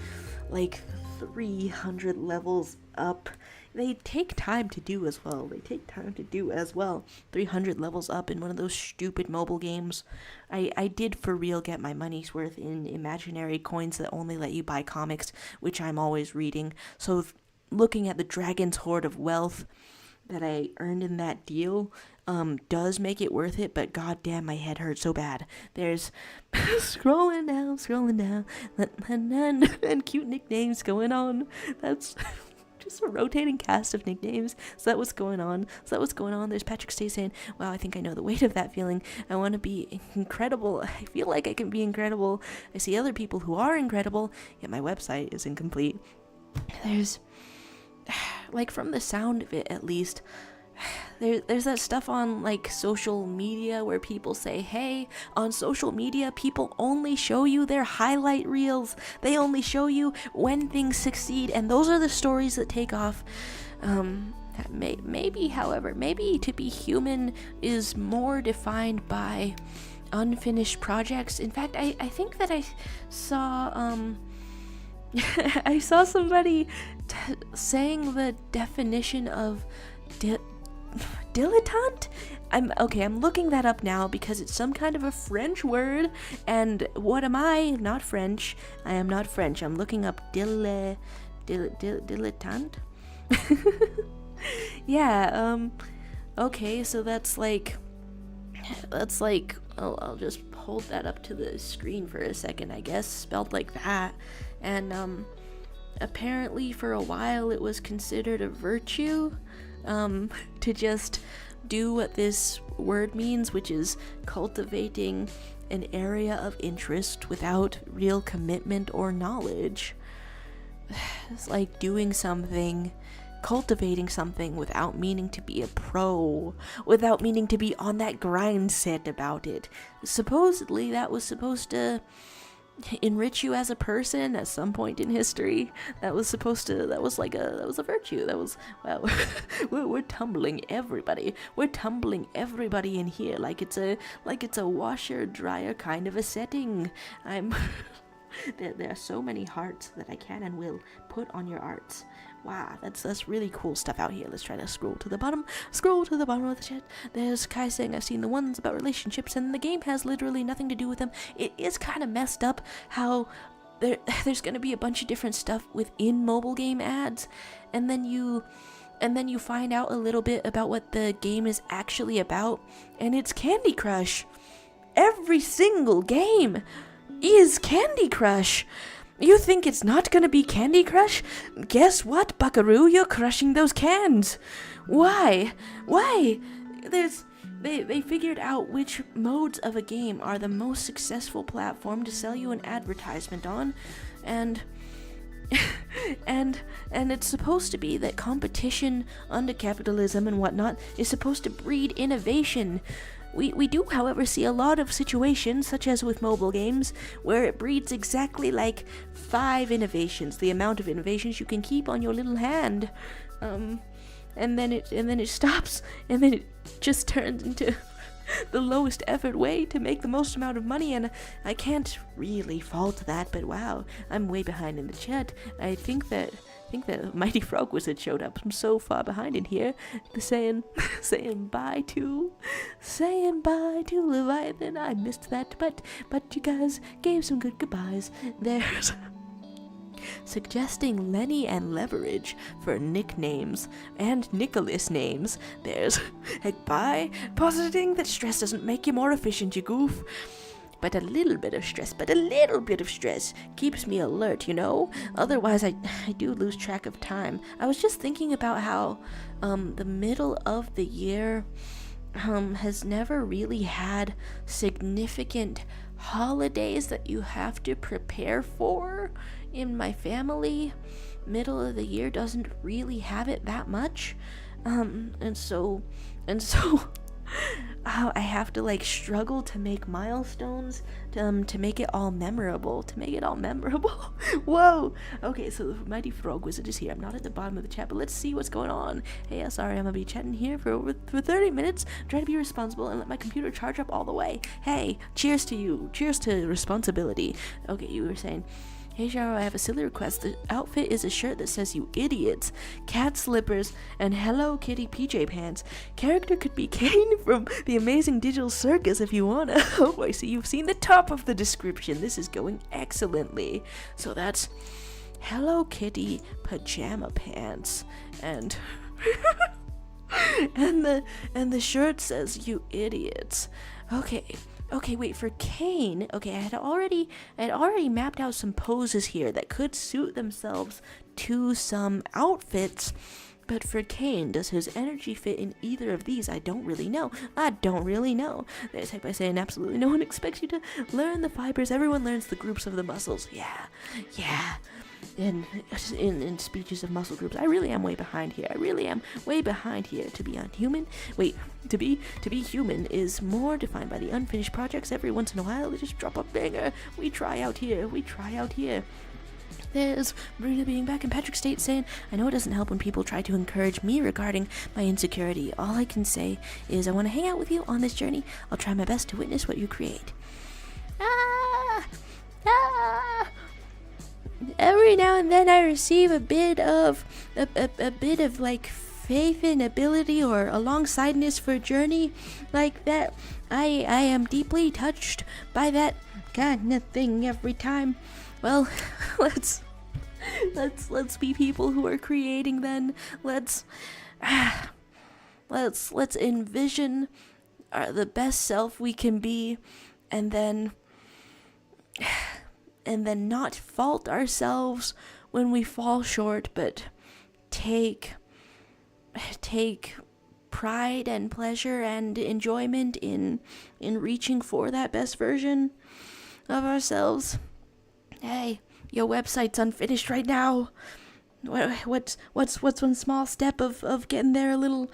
like 300 levels up. They take time to do as well. 300 levels up in one of those stupid mobile games. I did for real get my money's worth in imaginary coins that only let you buy comics, which I'm always reading. So looking at the Dragon's Hoard of Wealth, earned in that deal does make it worth it, but goddamn, my head hurts so bad. There's scrolling down, and cute nicknames going on. That's just a rotating cast of nicknames. So that was going on. There's Patrick Stay saying, wow, I think I know the weight of that feeling. I want to be incredible. I feel like I can be incredible. I see other people who are incredible, yet my website is incomplete. There's, like, from the sound of it at least, there's that stuff on like social media where people say, hey, on social media people only show you their highlight reels. They only show you when things succeed, and those are the stories that take off. Maybe, however, maybe to be human is more defined by unfinished projects. In fact, I think that I saw I saw somebody saying the definition of dilettante? I'm looking that up now because it's some kind of a French word, and what am I? Not French. I am not French. I'm looking up dilettante. Yeah, okay, so that's like, I'll just hold that up to the screen for a second, I guess, spelled like that, and, apparently for a while it was considered a virtue, to just do what this word means, which is cultivating an area of interest without real commitment or knowledge. It's like doing something, cultivating something without meaning to be a pro, without meaning to be on that grind set about it. Supposedly that was supposed to enrich you as a person at some point in history. That was a virtue. That was, wow, we're tumbling everybody in here like it's a washer dryer kind of a setting. There are so many hearts that I can and will put on your arts. Wow, that's really cool stuff out here. Let's try to scroll to the bottom of the chat. There's Kai saying, I've seen the ones about relationships and the game has literally nothing to do with them. It is kind of messed up how there's going to be a bunch of different stuff within mobile game ads, and then you find out a little bit about what the game is actually about, and it's Candy Crush. Every single game is Candy Crush. You think it's not gonna be Candy Crush? Guess what, buckaroo? You're crushing those cans. Why? They figured out which modes of a game are the most successful platform to sell you an advertisement on, and and it's supposed to be that competition under capitalism and whatnot is supposed to breed innovation. We do, however, see a lot of situations, such as with mobile games, where it breeds exactly like 5 innovations, the amount of innovations you can keep on your little hand, and then it stops, and then it just turns into the lowest effort way to make the most amount of money, and I can't really fault that, but wow, I'm way behind in the chat. I think that Mighty Frog Wizard showed up. I'm so far behind in here. Saying bye to Leviathan. I missed that, but you guys gave some good goodbyes. There's suggesting Lenny and Leverage for nicknames and Nicholas names. There's bye, positing that stress doesn't make you more efficient, you goof. But a little bit of stress keeps me alert, you know? Otherwise, I do lose track of time. I was just thinking about how the middle of the year has never really had significant holidays that you have to prepare for in my family. Middle of the year doesn't really have it that much. And so I have to like struggle to make milestones to make it all memorable. Whoa. Okay, so the Mighty Frog Wizard is here. I'm not at the bottom of the chat, but let's see what's going on. Hey, sorry, I'm gonna be chatting here for 30 minutes. Try to be responsible and let my computer charge up all the way. Hey, cheers to you. Cheers to responsibility. Okay, you were saying, hey Sharo, I have a silly request. The outfit is a shirt that says "You idiots," cat slippers, and Hello Kitty PJ pants. Character could be Caine from the Amazing Digital Circus if you wanna. Oh, I see you've seen the top of the description. This is going excellently. So that's Hello Kitty pajama pants and and the shirt says, "You idiots." Okay, wait, for caine, okay, I had already mapped out some poses here that could suit themselves to some outfits. But for caine, does his energy fit in either of these? I don't really know. There's heck by saying absolutely no one expects you to learn the fibers. Everyone learns the groups of the muscles. Yeah. In speeches of muscle groups, I really am way behind here. To be unhuman. Wait, to be human is more defined by the unfinished projects. Every once in a while, they just drop a banger. We try out here. There's Marina being back in Patrick State saying, "I know it doesn't help when people try to encourage me regarding my insecurity. All I can say is I want to hang out with you on this journey. I'll try my best to witness what you create." Every now and then I receive a bit of like faith in ability or alongsideness for a journey like that. I am deeply touched by that kind of thing every time. Well, let's be people who are creating then. Let's envision the best self we can be, and then not fault ourselves when we fall short, but take pride and pleasure and enjoyment in reaching for that best version of ourselves. Hey, your website's unfinished right now. What's one small step of getting there a little?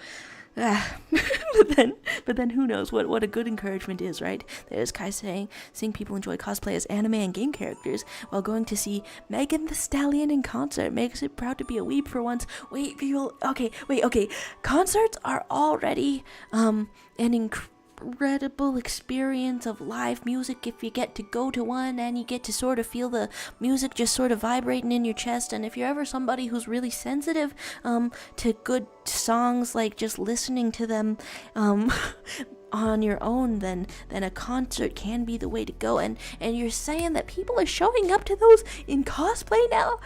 But then who knows what a good encouragement is, right? There's Kai saying, seeing people enjoy cosplay as anime and game characters while going to see Megan Thee Stallion in concert makes it proud to be a weeb for once. Wait, okay. Concerts are already an incredible experience of live music if you get to go to one and you get to sort of feel the music just sort of vibrating in your chest. And if you're ever somebody who's really sensitive to good songs, like just listening to them on your own, then a concert can be the way to go. And you're saying that people are showing up to those in cosplay now?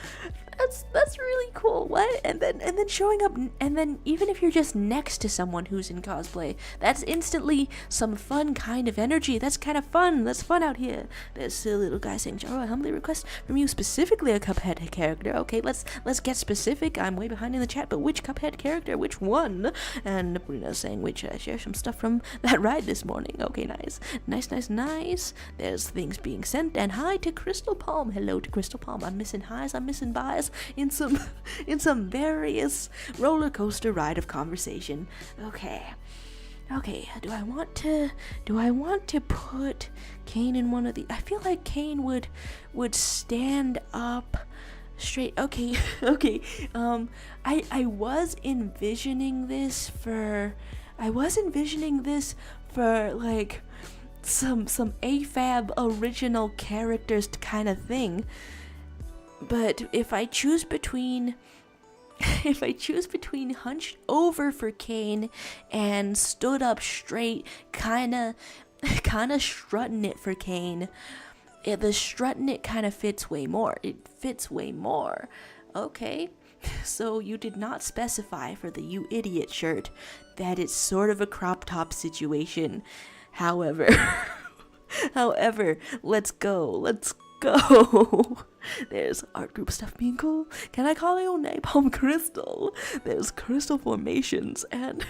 That's really cool. What? And then showing up, and then even if you're just next to someone who's in cosplay, that's instantly some fun kind of energy. That's kind of fun. That's fun out here. There's a little guy saying, "Jaro, I humbly request from you specifically a Cuphead character." Okay, let's get specific. I'm way behind in the chat, but which Cuphead character? Which one? And Bruno's saying, "Which share some stuff from that ride this morning." Okay, nice. There's things being sent, and hi to Crystal Palm. Hello to Crystal Palm. I'm missing highs. I'm missing buys in some various roller coaster ride of conversation. Okay. Do I want to put caine in one of the? I feel like caine would stand up straight. Okay. I was envisioning this for like some AFAB original characters kind of thing. But if I choose between hunched over for caine and stood up straight, kinda strutting it for caine, the strutting it kind of fits way more. It fits way more. Okay, so you did not specify for the "you idiot" shirt that it's sort of a crop top situation. However, let's go. There's art group stuff being cool. Can I call your napalm crystal? There's crystal formations, and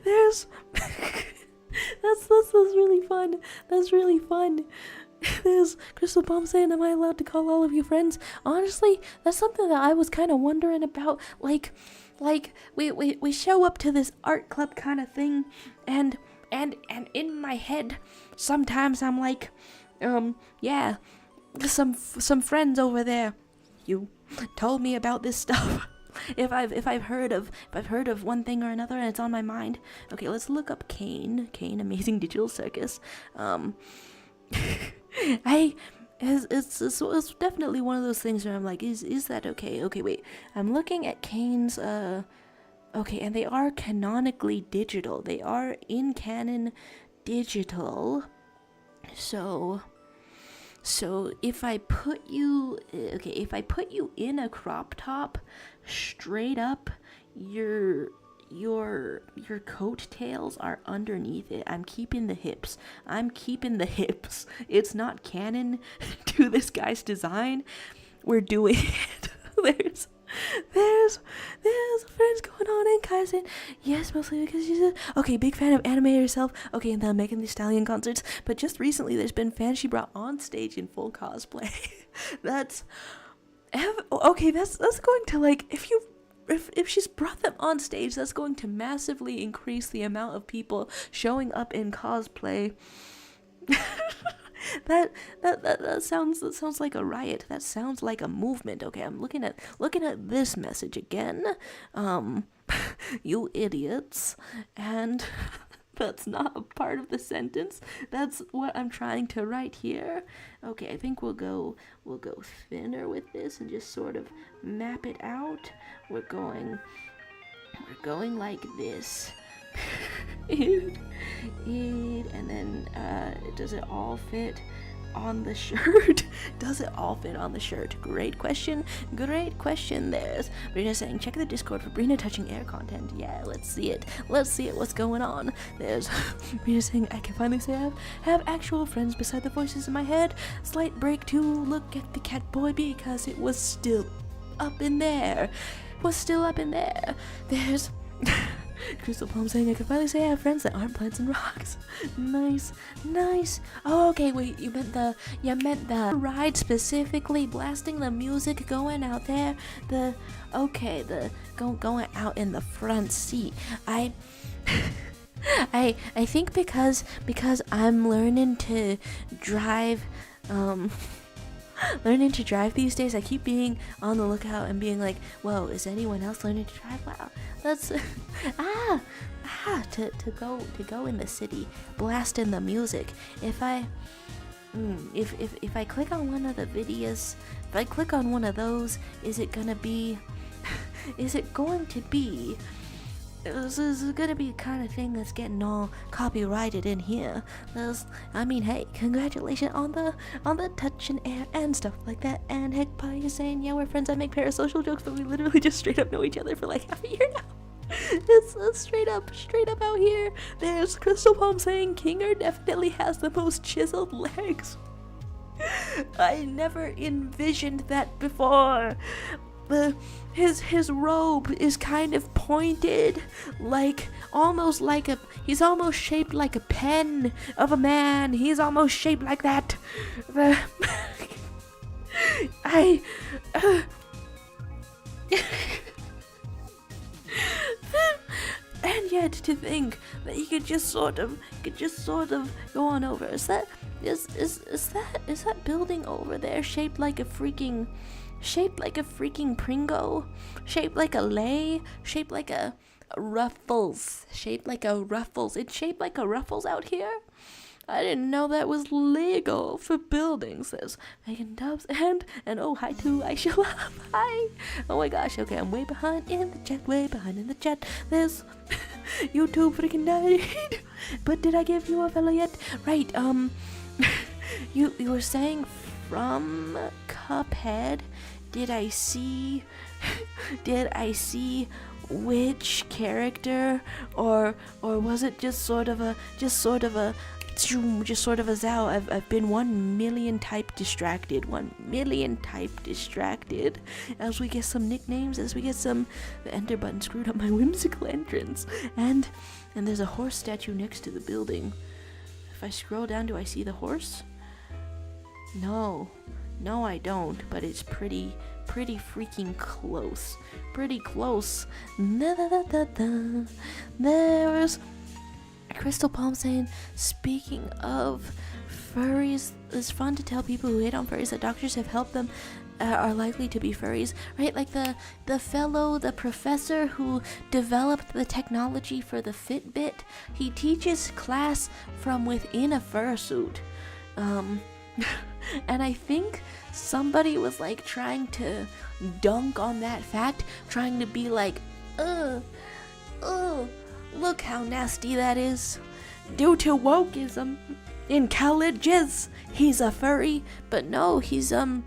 there's that's really fun. There's Crystal Palm saying, "Am I allowed to call all of you friends?" Honestly, that's something that I was kind of wondering about. Like we show up to this art club kind of thing, and in my head, sometimes I'm like, yeah. Some friends over there, you told me about this stuff. if I've heard of one thing or another and it's on my mind. Okay, let's look up caine Amazing Digital Circus. It's definitely one of those things where I'm like, is that okay? Okay, wait, I'm looking at caine's okay, and they are canonically digital. They are in canon digital. So if I put you in a crop top, straight up, you're your coattails are underneath it. I'm keeping the hips. It's not canon to this guy's design. We're doing it. There's friends going on, and Kai saying yes, mostly because she's okay, big fan of anime herself. Okay, and the Megan Thee Stallion concerts, but just recently there's been fans she brought on stage in full cosplay. That's going to, like, if she's brought them on stage, that's going to massively increase the amount of people showing up in cosplay. That sounds like a riot. That sounds like a movement. Okay, I'm looking at this message again. You idiots. And that's not a part of the sentence. That's what I'm trying to write here. Okay, I think we'll go thinner with this and just sort of map it out. We're going like this. And then does it all fit on the shirt? Does it all fit on the shirt? Great question there's Brina saying check the Discord for Brina touching air content. Yeah, let's see it, what's going on. There's Brina saying I can finally say I have actual friends beside the voices in my head. Slight break to look at the cat boy because it was still up in there. There's Crystal Palm saying I can finally say I have friends that aren't plants and rocks. Nice. Oh, okay, wait, you meant the ride specifically, blasting the music, going out there, going out in the front seat. I think because I'm learning to drive these days, I keep being on the lookout and being like, whoa, is anyone else learning to drive? Wow, that's to go in the city, blasting the music. If I click on one of the videos, if I click on one of those, is it going to be this is gonna be the kind of thing that's getting all copyrighted in here. Hey, congratulations on the touch and air and stuff like that. And heck, Pie is saying, yeah, we're friends. I make parasocial jokes, but we literally just straight up know each other for like half a year now. It's straight up out here. There's Crystal Palm saying Kinger definitely has the most chiseled legs. I never envisioned that before. His robe is kind of pointed, he's almost shaped like a pen of a man. He's almost shaped like that. And yet to think that he could just sort of go on over. Is that building over there shaped like a freaking Pringo, shaped like a lei, shaped like a ruffles, it's shaped like a ruffles out here. I didn't know that was legal for buildings. Says Megan Dubs and oh, hi to I show up. Hi. Oh my gosh. Okay, I'm way behind in the chat. There's YouTube freaking died. But did I give you a fellow yet? Right. You were saying from Cuphead. Did I see which character, or was it just sort of a Zao? I've been 1 million type distracted as we get some nicknames, the enter button screwed up my whimsical entrance, and there's a horse statue next to the building. If I scroll down, do I see the horse? No, I don't, but it's pretty freaking close. There's Crystal Palm saying, speaking of furries, it's fun to tell people who hate on furries that doctors have helped them are likely to be furries, right? Like the professor who developed the technology for the Fitbit, he teaches class from within a fursuit. And I think somebody was like trying to dunk on that fact, trying to be like, look how nasty that is. Due to wokeism in colleges, he's a furry, but no, he's been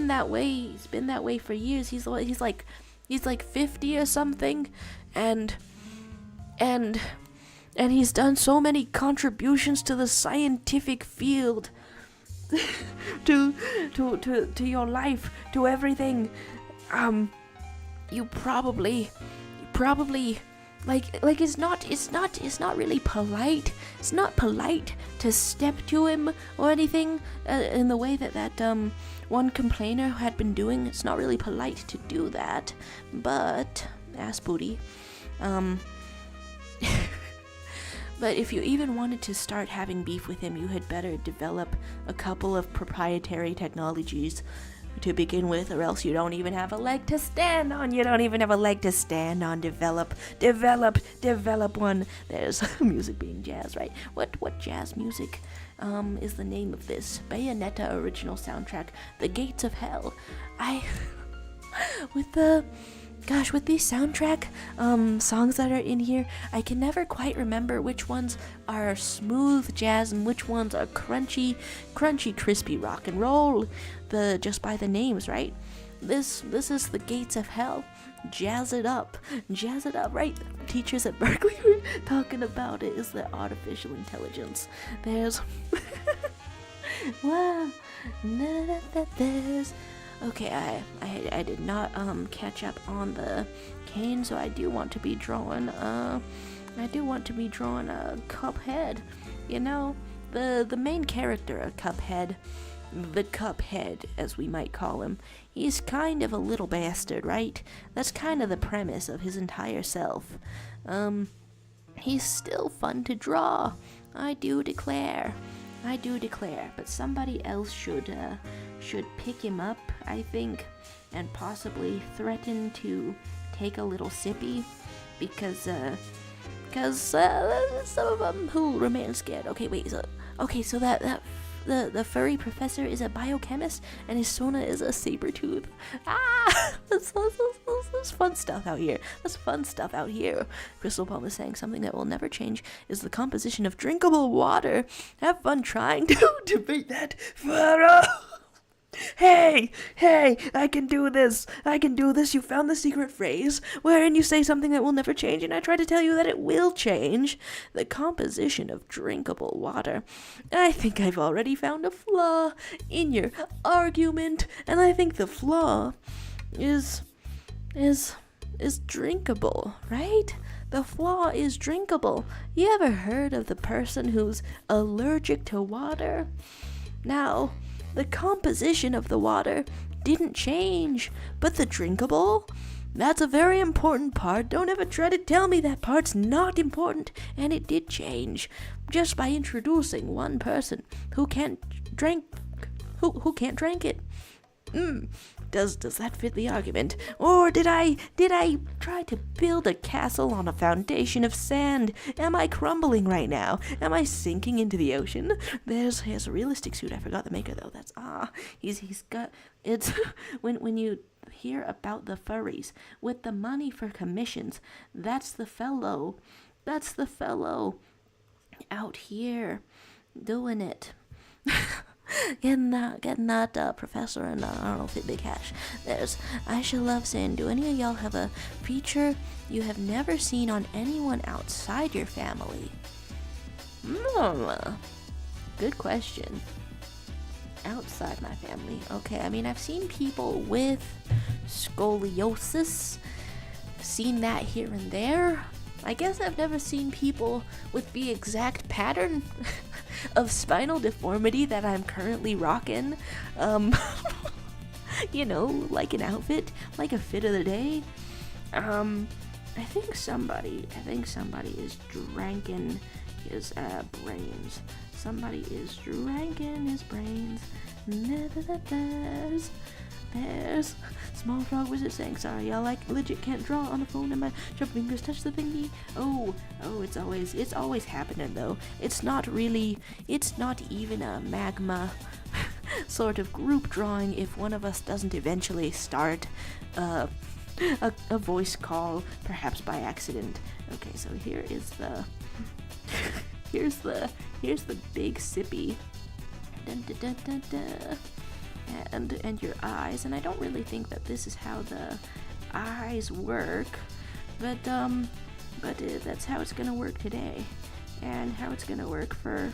that way for years. He's like 50 or something, and and he's done so many contributions to the scientific field, to your life, to everything. You probably like it's not really polite. It's not polite to step to him or anything in the way that one complainer had been doing. It's not really polite to do that. But ass booty. But if you even wanted to start having beef with him, you had better develop a couple of proprietary technologies to begin with, or else you don't even have a leg to stand on. You don't even have a leg to stand on. Develop one. There's music being jazz, right? What jazz music is the name of this? Bayonetta original soundtrack, The Gates of Hell. With these soundtrack songs that are in here, I can never quite remember which ones are smooth jazz and which ones are crunchy, crispy rock and roll. Just by the names, right? This is The Gates of Hell. Jazz it up, right? Teachers at Berkeley were talking about it. Is the artificial intelligence. There's wow. There's okay, I did not catch up on the caine, so I do want to be drawing a Cuphead. You know, the main character of Cuphead, the Cuphead as we might call him, he's kind of a little bastard, right? That's kind of the premise of his entire self. He's still fun to draw, I do declare, but somebody else should pick him up, I think, and possibly threaten to take a little sippy, because some of them who remain scared. So the furry professor is a biochemist, and his Sona is a saber tooth. There's fun stuff out here. Crystal Palm is saying something that will never change is the composition of drinkable water. Have fun trying to debate that. Hey, I can do this. You found the secret phrase wherein you say something that will never change, and I try to tell you that it will change. The composition of drinkable water. I think I've already found a flaw in your argument, and I think the flaw is drinkable, right? The flaw is drinkable. You ever heard of the person who's allergic to water? Now, the composition of the water didn't change, but the drinkable, that's a very important part. Don't ever try to tell me that part's not important, and it did change just by introducing one person who can't drink it. Does that fit the argument? Or did I try to build a castle on a foundation of sand? Am I crumbling right now? Am I sinking into the ocean? He has a realistic suit. I forgot the maker though. He's got it's when you hear about the furries with the money for commissions, that's the fellow out here doing it. Getting that professor and I don't know, fit big hash. I shall love saying, do any of y'all have a feature you have never seen on anyone outside your family? Good question. Outside my family. Okay, I mean, I've seen people with scoliosis. Seen that here and there. I guess I've never seen people with the exact pattern of spinal deformity that I'm currently rocking. Like an outfit, like a fit of the day. I think somebody is drinking his brains. Somebody is drinking his brains. There's Small Frog Wizard saying, sorry, y'all legit can't draw on the phone and my sharp fingers touch the thingy. Oh, it's always happening though. It's not even a magma sort of group drawing if one of us doesn't eventually start a voice call, perhaps by accident. Okay, so here is the here's the big sippy. Dun, dun, dun, dun, dun. And your eyes, and I don't really think that this is how the eyes work, but but that's how it's gonna work today, and how it's gonna work for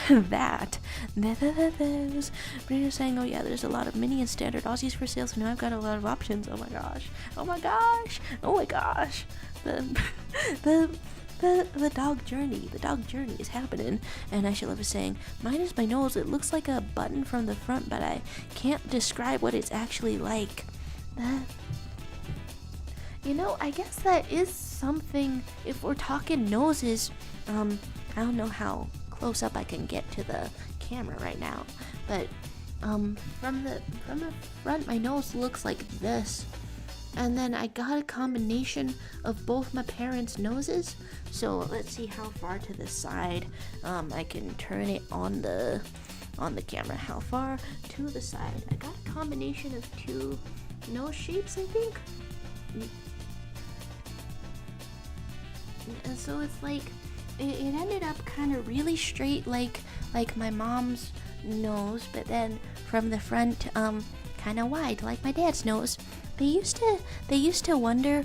that. There's Brita's saying, oh yeah, there's a lot of mini and standard Aussies for sale, so now I've got a lot of options. Oh my gosh, oh my gosh, oh my gosh. The dog journey is happening. And I love is saying, mine is my nose. It looks like a button from the front, but I can't describe what it's actually like. You know, I guess that is something. If we're talking noses, I don't know how close up I can get to the camera right now, but from the front, my nose looks like this. And then I got a combination of both my parents' noses. So let's see how far to the side I can turn it on the camera. How far to the side? I got a combination of two nose shapes, I think. And so it's like it ended up kind of really straight, like my mom's nose, but then from the front, kind of wide, like my dad's nose. They used to wonder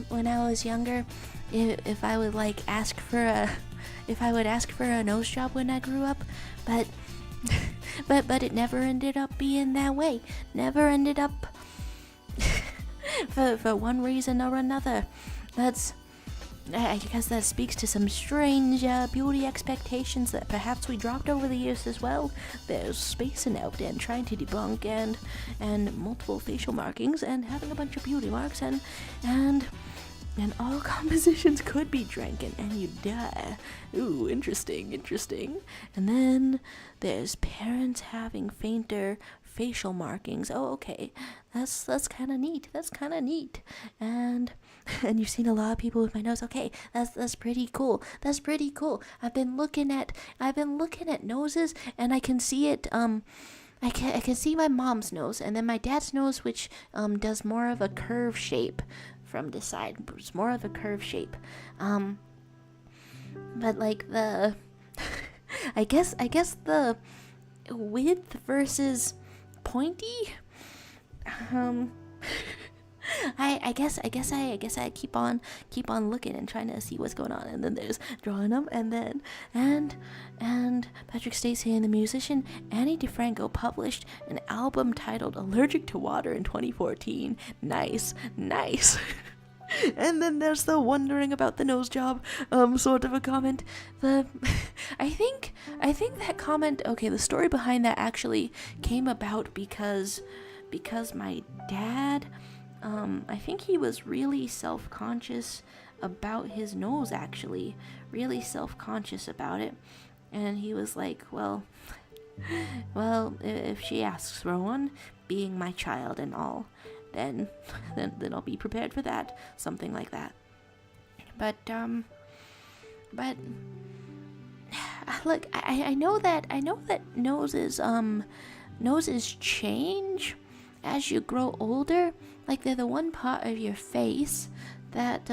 when I was younger if I would ask for a nose job when I grew up, but it never ended up being that way. Never ended up for one reason or another. I guess that speaks to some strange beauty expectations that perhaps we dropped over the years as well. There's spacing out and trying to debunk and multiple facial markings and having a bunch of beauty marks and all compositions could be drinking and you die. Ooh, interesting. And then there's parents having fainter facial markings. Oh, okay. That's kind of neat. And you've seen a lot of people with my nose. Okay, that's pretty cool. I've been looking at noses, and I can see it. I can see my mom's nose, and then my dad's nose, which does more of a curve shape from the side. It's more of a curve shape. But like the, I guess the width versus pointy. I guess I keep on looking and trying to see what's going on, and then there's drawing them, and Patrick Stacey and the musician Annie DeFranco published an album titled "Allergic to Water" in 2014. Nice. And then there's the wondering about the nose job sort of a comment. I think that comment. Okay, the story behind that actually came about because my dad. I think he was really self-conscious about his nose, actually. Really self-conscious about it. And he was like, well, if she asks for one, being my child and all, then I'll be prepared for that. Something like that. But look, I know that noses change as you grow older. Like they're the one part of your face that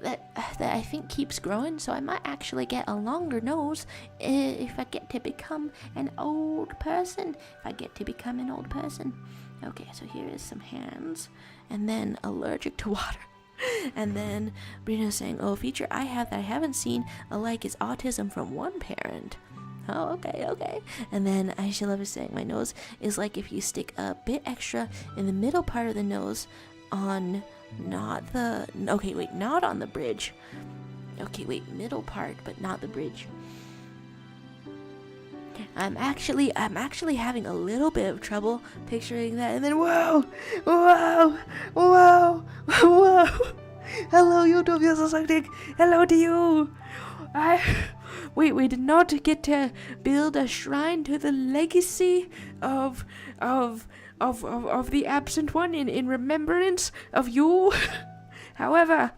I think keeps growing. So I might actually get a longer nose if I get to become an old person. Okay, so here is some hands, and then allergic to water. And then Brina's saying, oh, a feature I have that I haven't seen alike is autism from one parent. Oh, okay. And then Aisha Love is saying, my nose is like if you stick a bit extra in the middle part of the nose on not on the bridge. Okay, wait, middle part, but not the bridge. I'm actually having a little bit of trouble picturing that. And then whoa. Hello, YouTube user. Hello to you. We did not get to build a shrine to the legacy of the absent one in remembrance of you. However,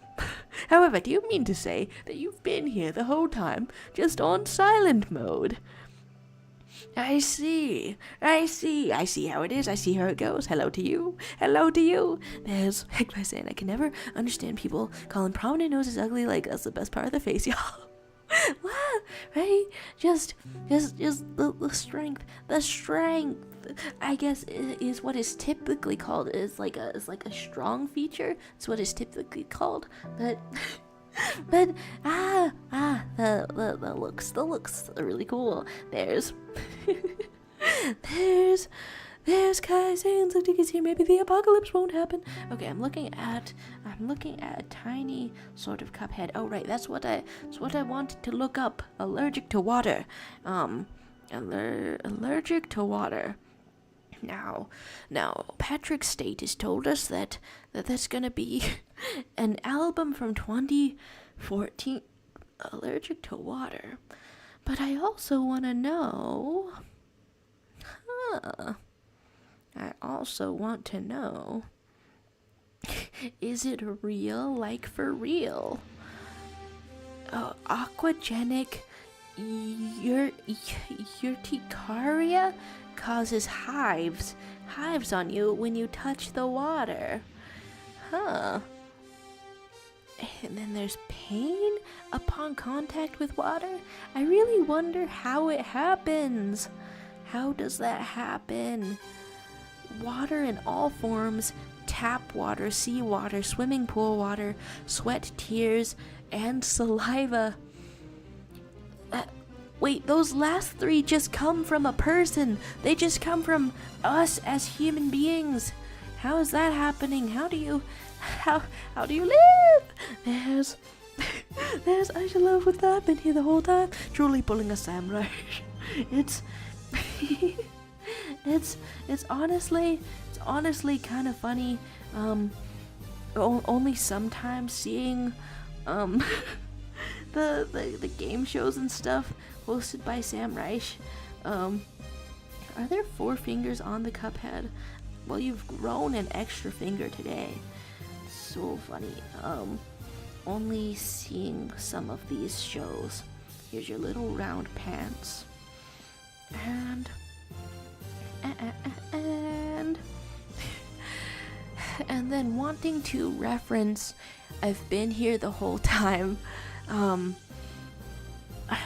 do you mean to say that you've been here the whole time, just on silent mode? I see how it is. I see how it goes. Hello to you. There's Hector saying, I can never understand people calling prominent noses ugly. Like, that's the best part of the face, y'all. Wow, right? Just the strength. The strength, I guess, is what is typically called. Is like a strong feature. It's what is typically called. But But the looks are really cool. There's Kaizen's tickets here. Maybe the apocalypse won't happen. Okay, I'm looking at a tiny sort of cup head. Oh right, that's what I wanted to look up. Allergic to water. Allergic to water. Now, Patrick State has told us that that's gonna be an album from 2014, Allergic to Water. But I also want to know, is it real, like for real? Aquagenic urticaria causes hives on you when you touch the water. Huh. And then there's pain upon contact with water. I really wonder how it happens. How does that happen? Water in all forms: tap water, seawater, swimming pool water, sweat, tears, and saliva. Wait, those last three just come from a person. They just come from us as human beings. How is that happening? How do you live? There's I should love with that. I've been here the whole time. Truly pulling a samurai. It's honestly kind of funny. Only sometimes seeing the game shows and stuff hosted by Sam Reich. Are there 4 fingers on the cup head? Well, you've grown an extra finger today. So funny. Only seeing some of these shows. Here's your little round pants. And then wanting to reference, I've been here the whole time.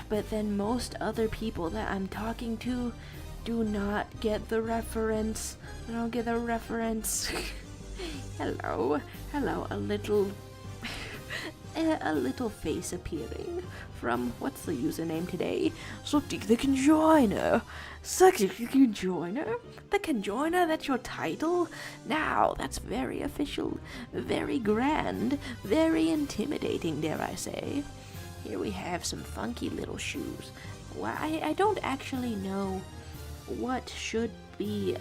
But then most other people that I'm talking to do not get the reference. I don't get the reference. Hello, a little face appearing from, what's the username today? Suctic the Conjoiner. Suctic the Conjoiner? The Conjoiner, that's your title? Now, that's very official, very grand, very intimidating, dare I say. Here we have some funky little shoes. Well, I don't actually know what should be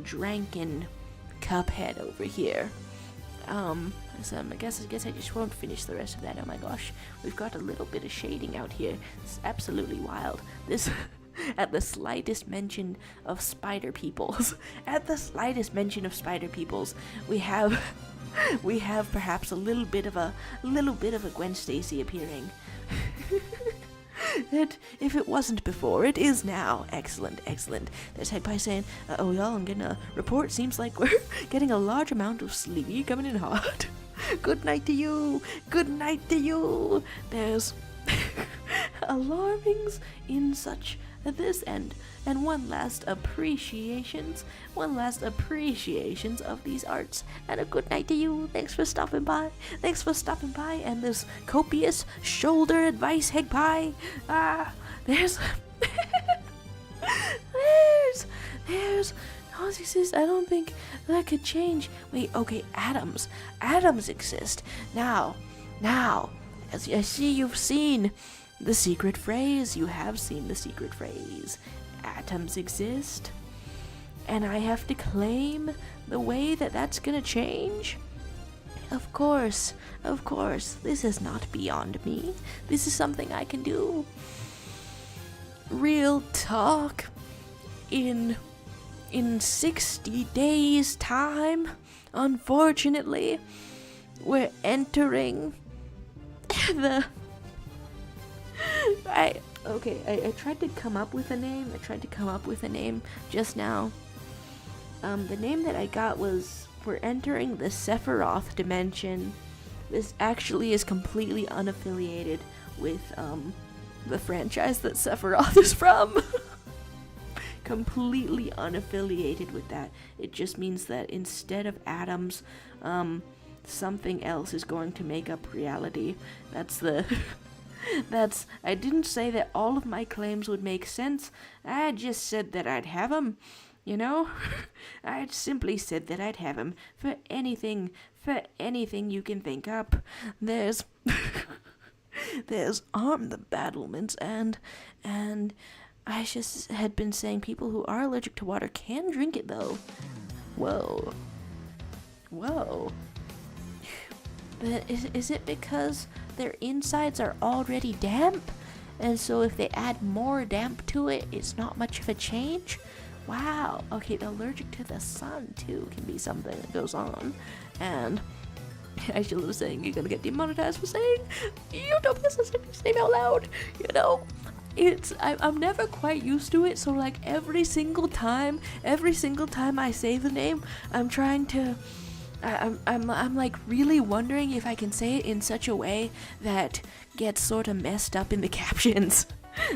drank in Cuphead over here. So I guess I just won't finish the rest of that. Oh my gosh, we've got a little bit of shading out here. It's absolutely wild. This, at the slightest mention of spider peoples, we have perhaps a little bit of a Gwen Stacy appearing. That, if it wasn't before, it is now. Excellent. There's Head Pie saying, oh y'all, I'm getting a report. Seems like we're getting a large amount of sleepy coming in hot. Good night to you. There's alarmings in such this end. And one last appreciations of these arts. And a good night to you. Thanks for stopping by. And this copious shoulder advice, Head Pie. There's Narcissus. I don't think that could change. Wait, okay, atoms exist. Now, as I see you've seen the secret phrase. You have seen the secret phrase. Atoms exist. And I have to claim the way that that's gonna change? Of course. This is not beyond me. This is something I can do. Real talk. In 60 days' time, unfortunately, we're entering the... I tried to come up with a name just now. The name that I got was, we're entering the Sephiroth dimension. This actually is completely unaffiliated with the franchise that Sephiroth is from. Completely unaffiliated with that. It just means that instead of atoms, something else is going to make up reality. I didn't say that all of my claims would make sense. I just said that I'd have them. You know? I simply said that I'd have them for anything you can think up. There's arm the battlements, and I just had been saying people who are allergic to water can drink it, though. Whoa. But is it because their insides are already damp? And so if they add more damp to it, it's not much of a change? Wow. Okay, allergic to the sun, too, can be something that goes on. And I should have saying you're gonna get demonetized for saying you don't necessarily name out loud, you know? I'm never quite used to it, so like every single time I say the name, I'm like really wondering if I can say it in such a way that gets sort of messed up in the captions.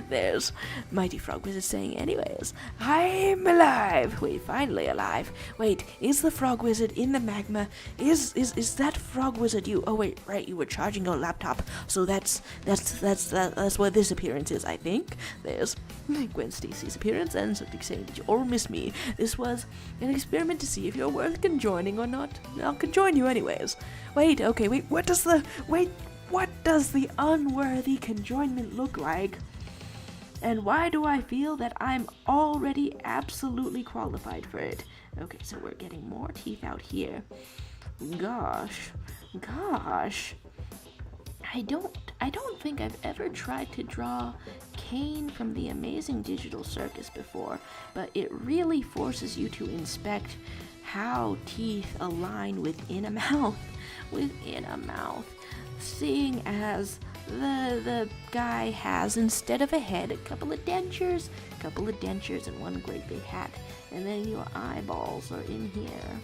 There's Mighty Frog Wizard saying, anyways, I'm alive. Wait, finally alive. Wait, is the Frog Wizard in the magma? Is that Frog Wizard you? Oh wait, right, you were charging your laptop. So that's what this appearance is, I think. There's Gwen Stacy's appearance and something saying, did you all miss me? This was an experiment to see if you're worth conjoining or not. I'll conjoin you anyways. Wait, what does the unworthy conjoinment look like? And why do I feel that I'm already absolutely qualified for it? Okay, so we're getting more teeth out here. Gosh. I don't think I've ever tried to draw Caine from the Amazing Digital Circus before, but it really forces you to inspect how teeth align within a mouth. Seeing as the guy has, instead of a head, a couple of dentures and one great big hat. And then your eyeballs are in here.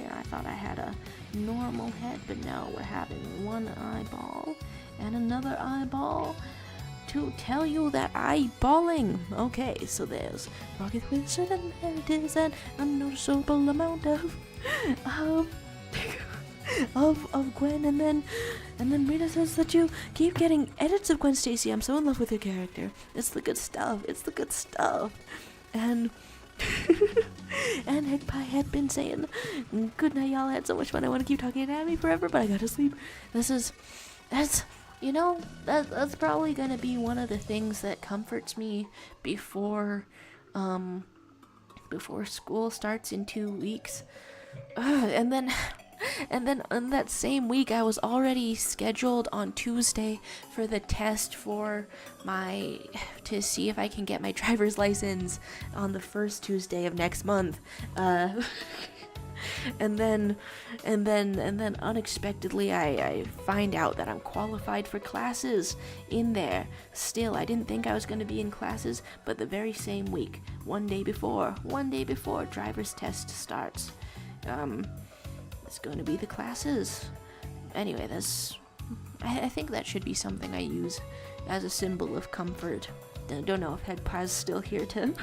I thought I had a normal head, but no, we're having one eyeball and another eyeball to tell you that eyeballing. Okay, so there's Rocket Wizard, and there it is, an unnoticeable amount of Gwen, and then Rita says that you keep getting edits of Gwen Stacy. I'm so in love with her character. It's the good stuff. And and Hegpie had been saying, good night, y'all. I had so much fun. I want to keep talking anatomy forever, but I gotta sleep. That's probably gonna be one of the things that comforts me before school starts in 2 weeks. And then on that same week, I was already scheduled on Tuesday for the test to see if I can get my driver's license on the first Tuesday of next month. And then unexpectedly, I find out that I'm qualified for classes in there. Still, I didn't think I was going to be in classes, but the very same week, one day before driver's test starts, it's going to be the classes. Anyway, I think that should be something I use as a symbol of comfort. Don't know if Headpie's still here to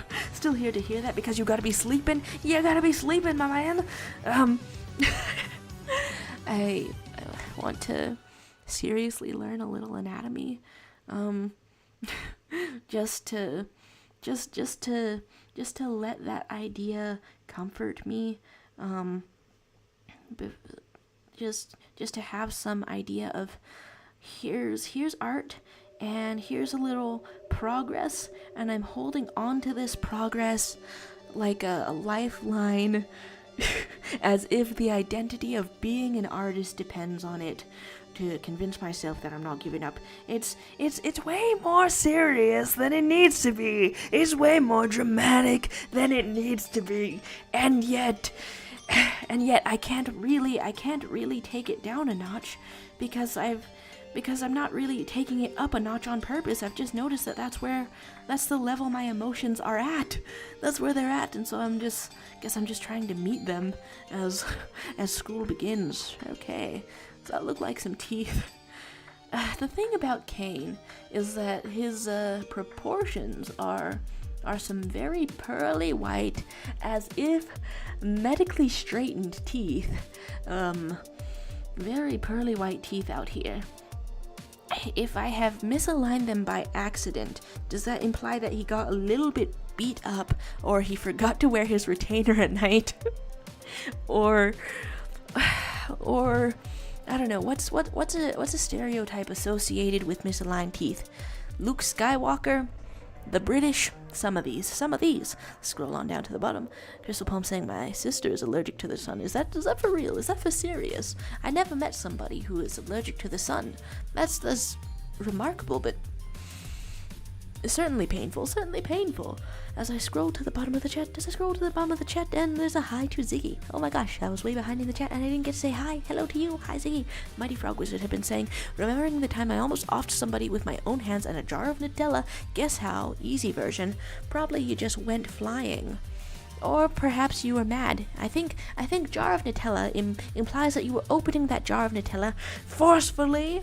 hear that, because you gotta be sleeping. You gotta be sleeping, my man. I want to seriously learn a little anatomy. Just to let that idea comfort me. Just to have some idea of here's art, and here's a little progress, and I'm holding on to this progress like a lifeline, as if the identity of being an artist depends on it, to convince myself that I'm not giving up. It's way more serious than it needs to be. It's way more dramatic than it needs to be, and yet I can't really take it down a notch, because I'm not really taking it up a notch on purpose. I've just noticed that that's the level my emotions are at. That's where they're at, and so I'm just trying to meet them as school begins. Okay, so that look like some teeth. The thing about Caine is that his proportions are are some very pearly white, as if medically straightened teeth. Very pearly white teeth out here. If I have misaligned them by accident, does that imply that he got a little bit beat up, or he forgot to wear his retainer at night? or I don't know, what's a stereotype associated with misaligned teeth? Luke Skywalker, the British, some of these. Scroll on down to the bottom. Crystal Palm saying my sister is allergic to the sun. Is that for real? Is that for serious? I never met somebody who is allergic to the sun. That's remarkable, but certainly painful. As I scroll to the bottom of the chat, and there's a hi to Ziggy. Oh my gosh, I was way behind in the chat and I didn't get to say hi. Hello to you. Hi Ziggy. Mighty Frog Wizard had been saying, remembering the time I almost offed somebody with my own hands and a jar of Nutella. Guess how? Easy version. Probably you just went flying. Or perhaps you were mad. I think jar of Nutella implies that you were opening that jar of Nutella forcefully.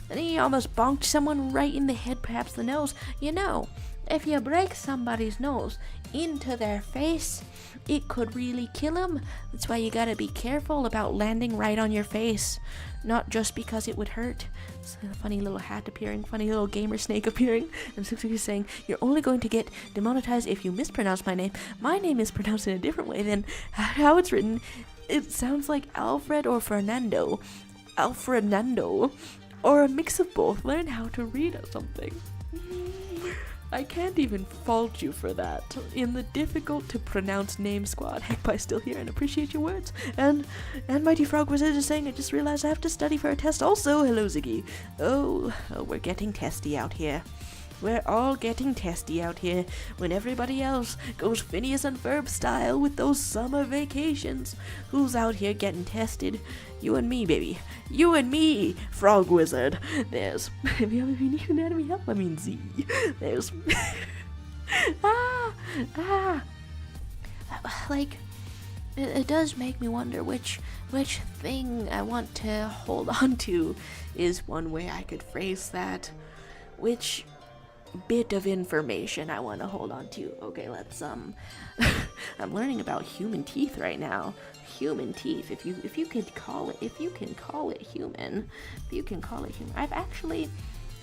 And he almost bonked someone right in the head, perhaps the nose. You know, if you break somebody's nose into their face, it could really kill them. That's why you gotta be careful about landing right on your face. Not just because it would hurt. It's a funny little hat appearing, funny little gamer snake appearing. And Suki is saying, you're only going to get demonetized if you mispronounce my name. My name is pronounced in a different way than how it's written. It sounds like Alfred or Fernando. Alfredando. Or a mix of both. Learn how to read or something. I can't even fault you for that. In the difficult to pronounce name squad. Heck, I still hear and appreciate your words. And Mighty Frog Wizard is saying, I just realized I have to study for a test also. Hello, Ziggy. Oh, we're getting testy out here. We're all getting testy out here when everybody else goes Phineas and Ferb style with those summer vacations. Who's out here getting tested? You and me, baby. You and me, Frog Wizard. There's... If you need anatomy help, I mean Z. There's... Like, it does make me wonder which thing I want to hold on to is one way I could phrase that. Which bit of information I want to hold on to. Okay, let's I'm learning about human teeth right now. Human teeth. If you can call it human.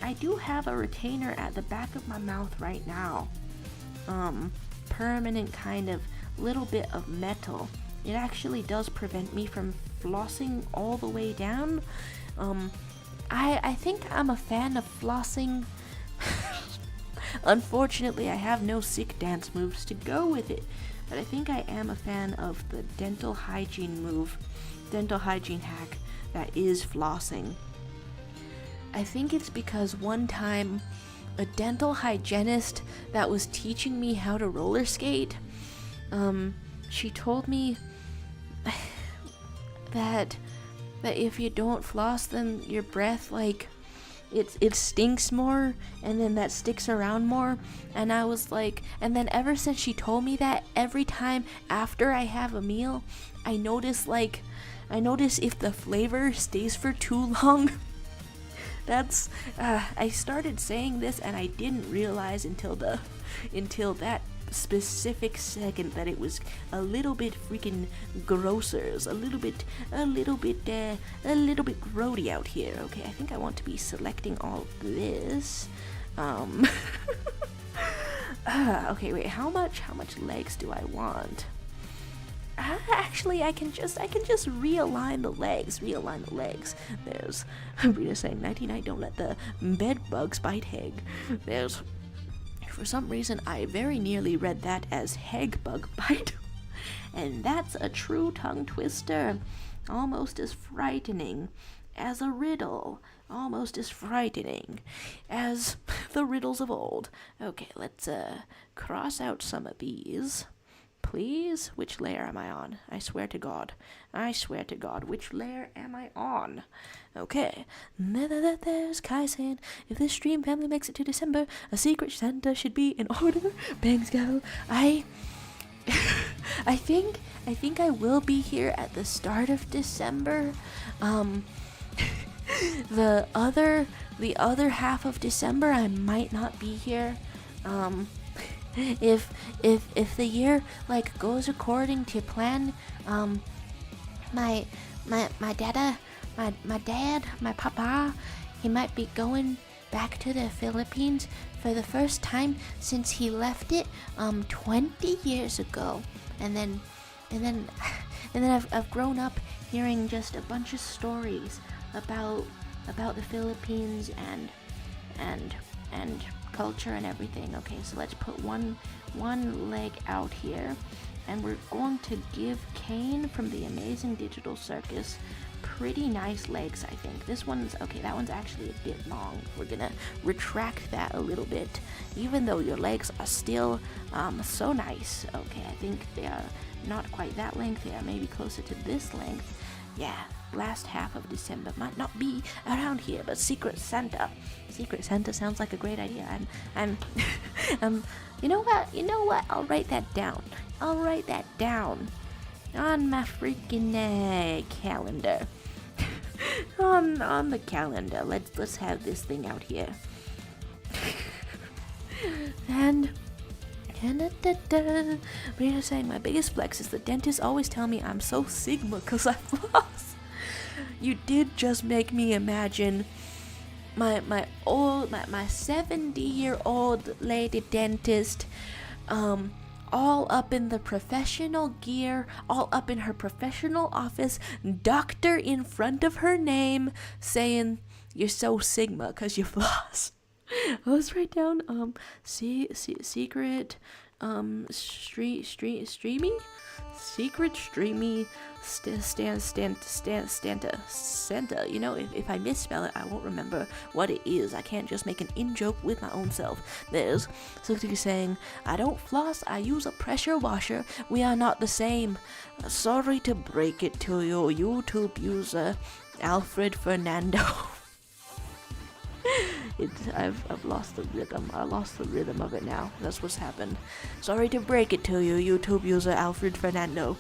I do have a retainer at the back of my mouth right now. Permanent kind of little bit of metal. It actually does prevent me from flossing all the way down. I think I'm a fan of flossing. Unfortunately, I have no sick dance moves to go with it, but I think I am a fan of the dental hygiene hack that is flossing. I think it's because one time a dental hygienist that was teaching me how to roller skate, she told me that if you don't floss, then your breath, like, it stinks more, and then that sticks around more. And I was like, and then ever since she told me that, every time after I have a meal, I notice if the flavor stays for too long. That's I started saying this and I didn't realize until that specific second that it was a little bit freaking grossers, a little bit grody out here. Okay, I think I want to be selecting all of this. Okay, wait, how much legs do I want? Actually, I can just realign the legs. There's Brita saying 99, don't let the bed bugs bite Heg. There's, for some reason, I very nearly read that as Heg bug bite. And that's a true tongue twister. Almost as frightening as a riddle. Almost as frightening as the riddles of old. Okay, let's cross out some of these. Please? Which layer am I on? I swear to God, which layer am I on? Okay. There's Kai saying, if this stream family makes it to December, a secret Santa should be in order. Bangs go. I think I will be here at the start of December. The other half of December I might not be here. if the year like goes according to plan, my dad, my papa, he might be going back to the Philippines for the first time since he left it 20 years ago. And then I've grown up hearing just a bunch of stories about the Philippines and culture and everything. Okay, so let's put one leg out here, and we're going to give Caine from the Amazing Digital Circus pretty nice legs, I think. This one's okay, that one's actually a bit long. We're gonna retract that a little bit, even though your legs are still so nice. Okay, I think they are not quite that length. They are maybe closer to this length. Yeah, last half of December might not be around here, but Secret Santa sounds like a great idea. I'm you know what, I'll write that down on my freaking calendar. on the calendar. Let's have this thing out here. and Rita saying my biggest flex is the dentists always tell me I'm so Sigma because I floss. You did just make me imagine my 70-year-old lady dentist, all up in the professional gear, all up in her professional office, doctor in front of her name, saying, "You're so Sigma because you floss." Let's write down, secret, streamy, Santa. You know, if I misspell it, I won't remember what it is. I can't just make an in-joke with my own self. There's something saying, I don't floss, I use a pressure washer. We are not the same. Sorry to break it to you, YouTube user, Alfred Fernando. I've lost the rhythm. I lost the rhythm of it now. That's what's happened. Sorry to break it to you, YouTube user Alfred Fernando.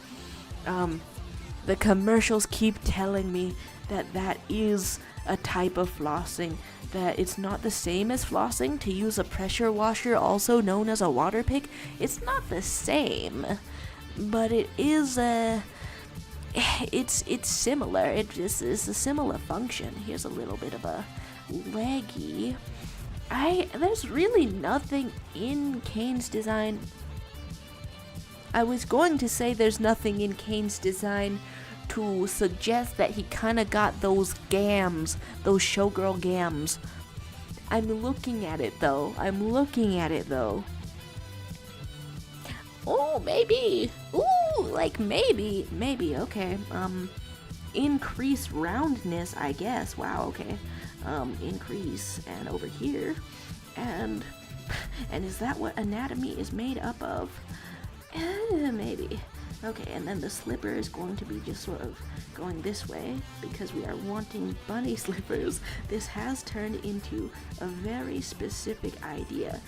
The commercials keep telling me that is a type of flossing, that it's not the same as flossing to use a pressure washer, also known as a water pick. It's not the same, but it is it's similar. It's a similar function. Here's a little bit of a leggy. There's really nothing in Caine's design. I was going to say there's nothing in Caine's design to suggest that he kind of got those gams, those showgirl gams. I'm looking at it though. Oh, maybe. Ooh, like maybe. Okay. Increase roundness, I guess. Wow. Okay. Increase, and over here, and is that what anatomy is made up of? Maybe. Okay, and then the slipper is going to be just sort of going this way because we are wanting bunny slippers. This has turned into a very specific idea.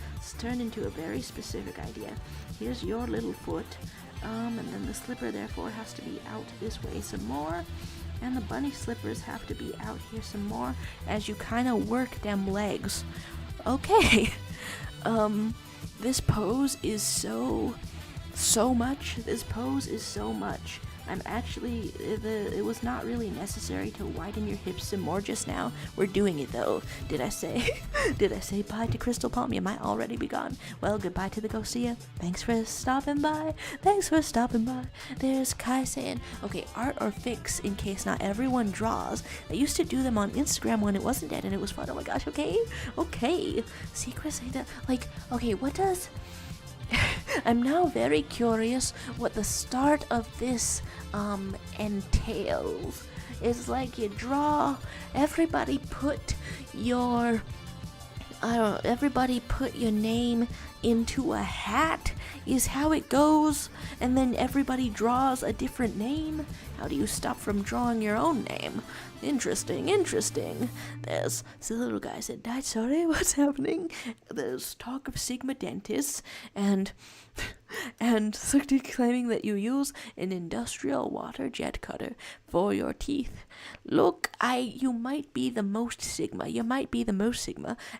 Here's your little foot, and then the slipper therefore has to be out this way some more. And the bunny slippers have to be out here some more as you kind of work them legs. Okay. This pose is so much. I'm actually, it was not really necessary to widen your hips some more just now. We're doing it though. Did I say bye to Crystal Palm? You might already be gone. Well, goodbye to the Garcia. Thanks for stopping by. There's Kai saying, okay, art or fix in case not everyone draws. I used to do them on Instagram when it wasn't dead and it was fun. Oh my gosh, okay. Secret saying that, like, okay, what does... I'm now very curious what the start of this entails. It's like you draw, everybody put your name into a hat is how it goes, and then everybody draws a different name. How do you stop from drawing your own name? Interesting. There's the little guy said, "Died, sorry, what's happening?" There's talk of Sigma dentists and somebody claiming that you use an industrial water jet cutter for your teeth. Look, you might be the most Sigma,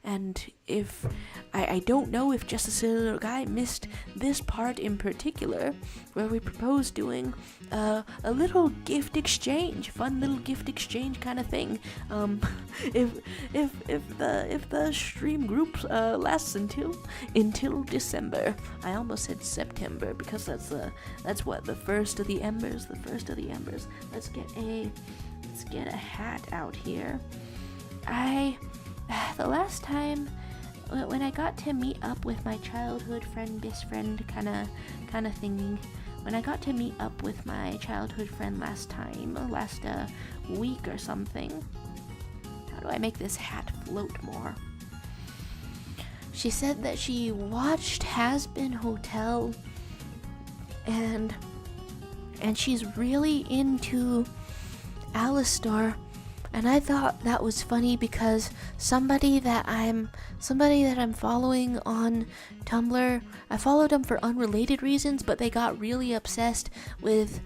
and if I don't know if Just a Silly Little Guy missed this part in particular, where we proposed doing a little gift exchange, fun little gift exchange kind of thing. If the stream group lasts until December. I almost said September because that's what the first of the embers. Let's get a hat out here. The last time when I got to meet up with my childhood friend, best friend kind of thing, when I got to meet up with my childhood friend last week or something, how do I make this hat float more? She said that she watched Has Been Hotel and she's really into Alistar. And I thought that was funny because somebody that I'm following on Tumblr, I followed them for unrelated reasons, but they got really obsessed with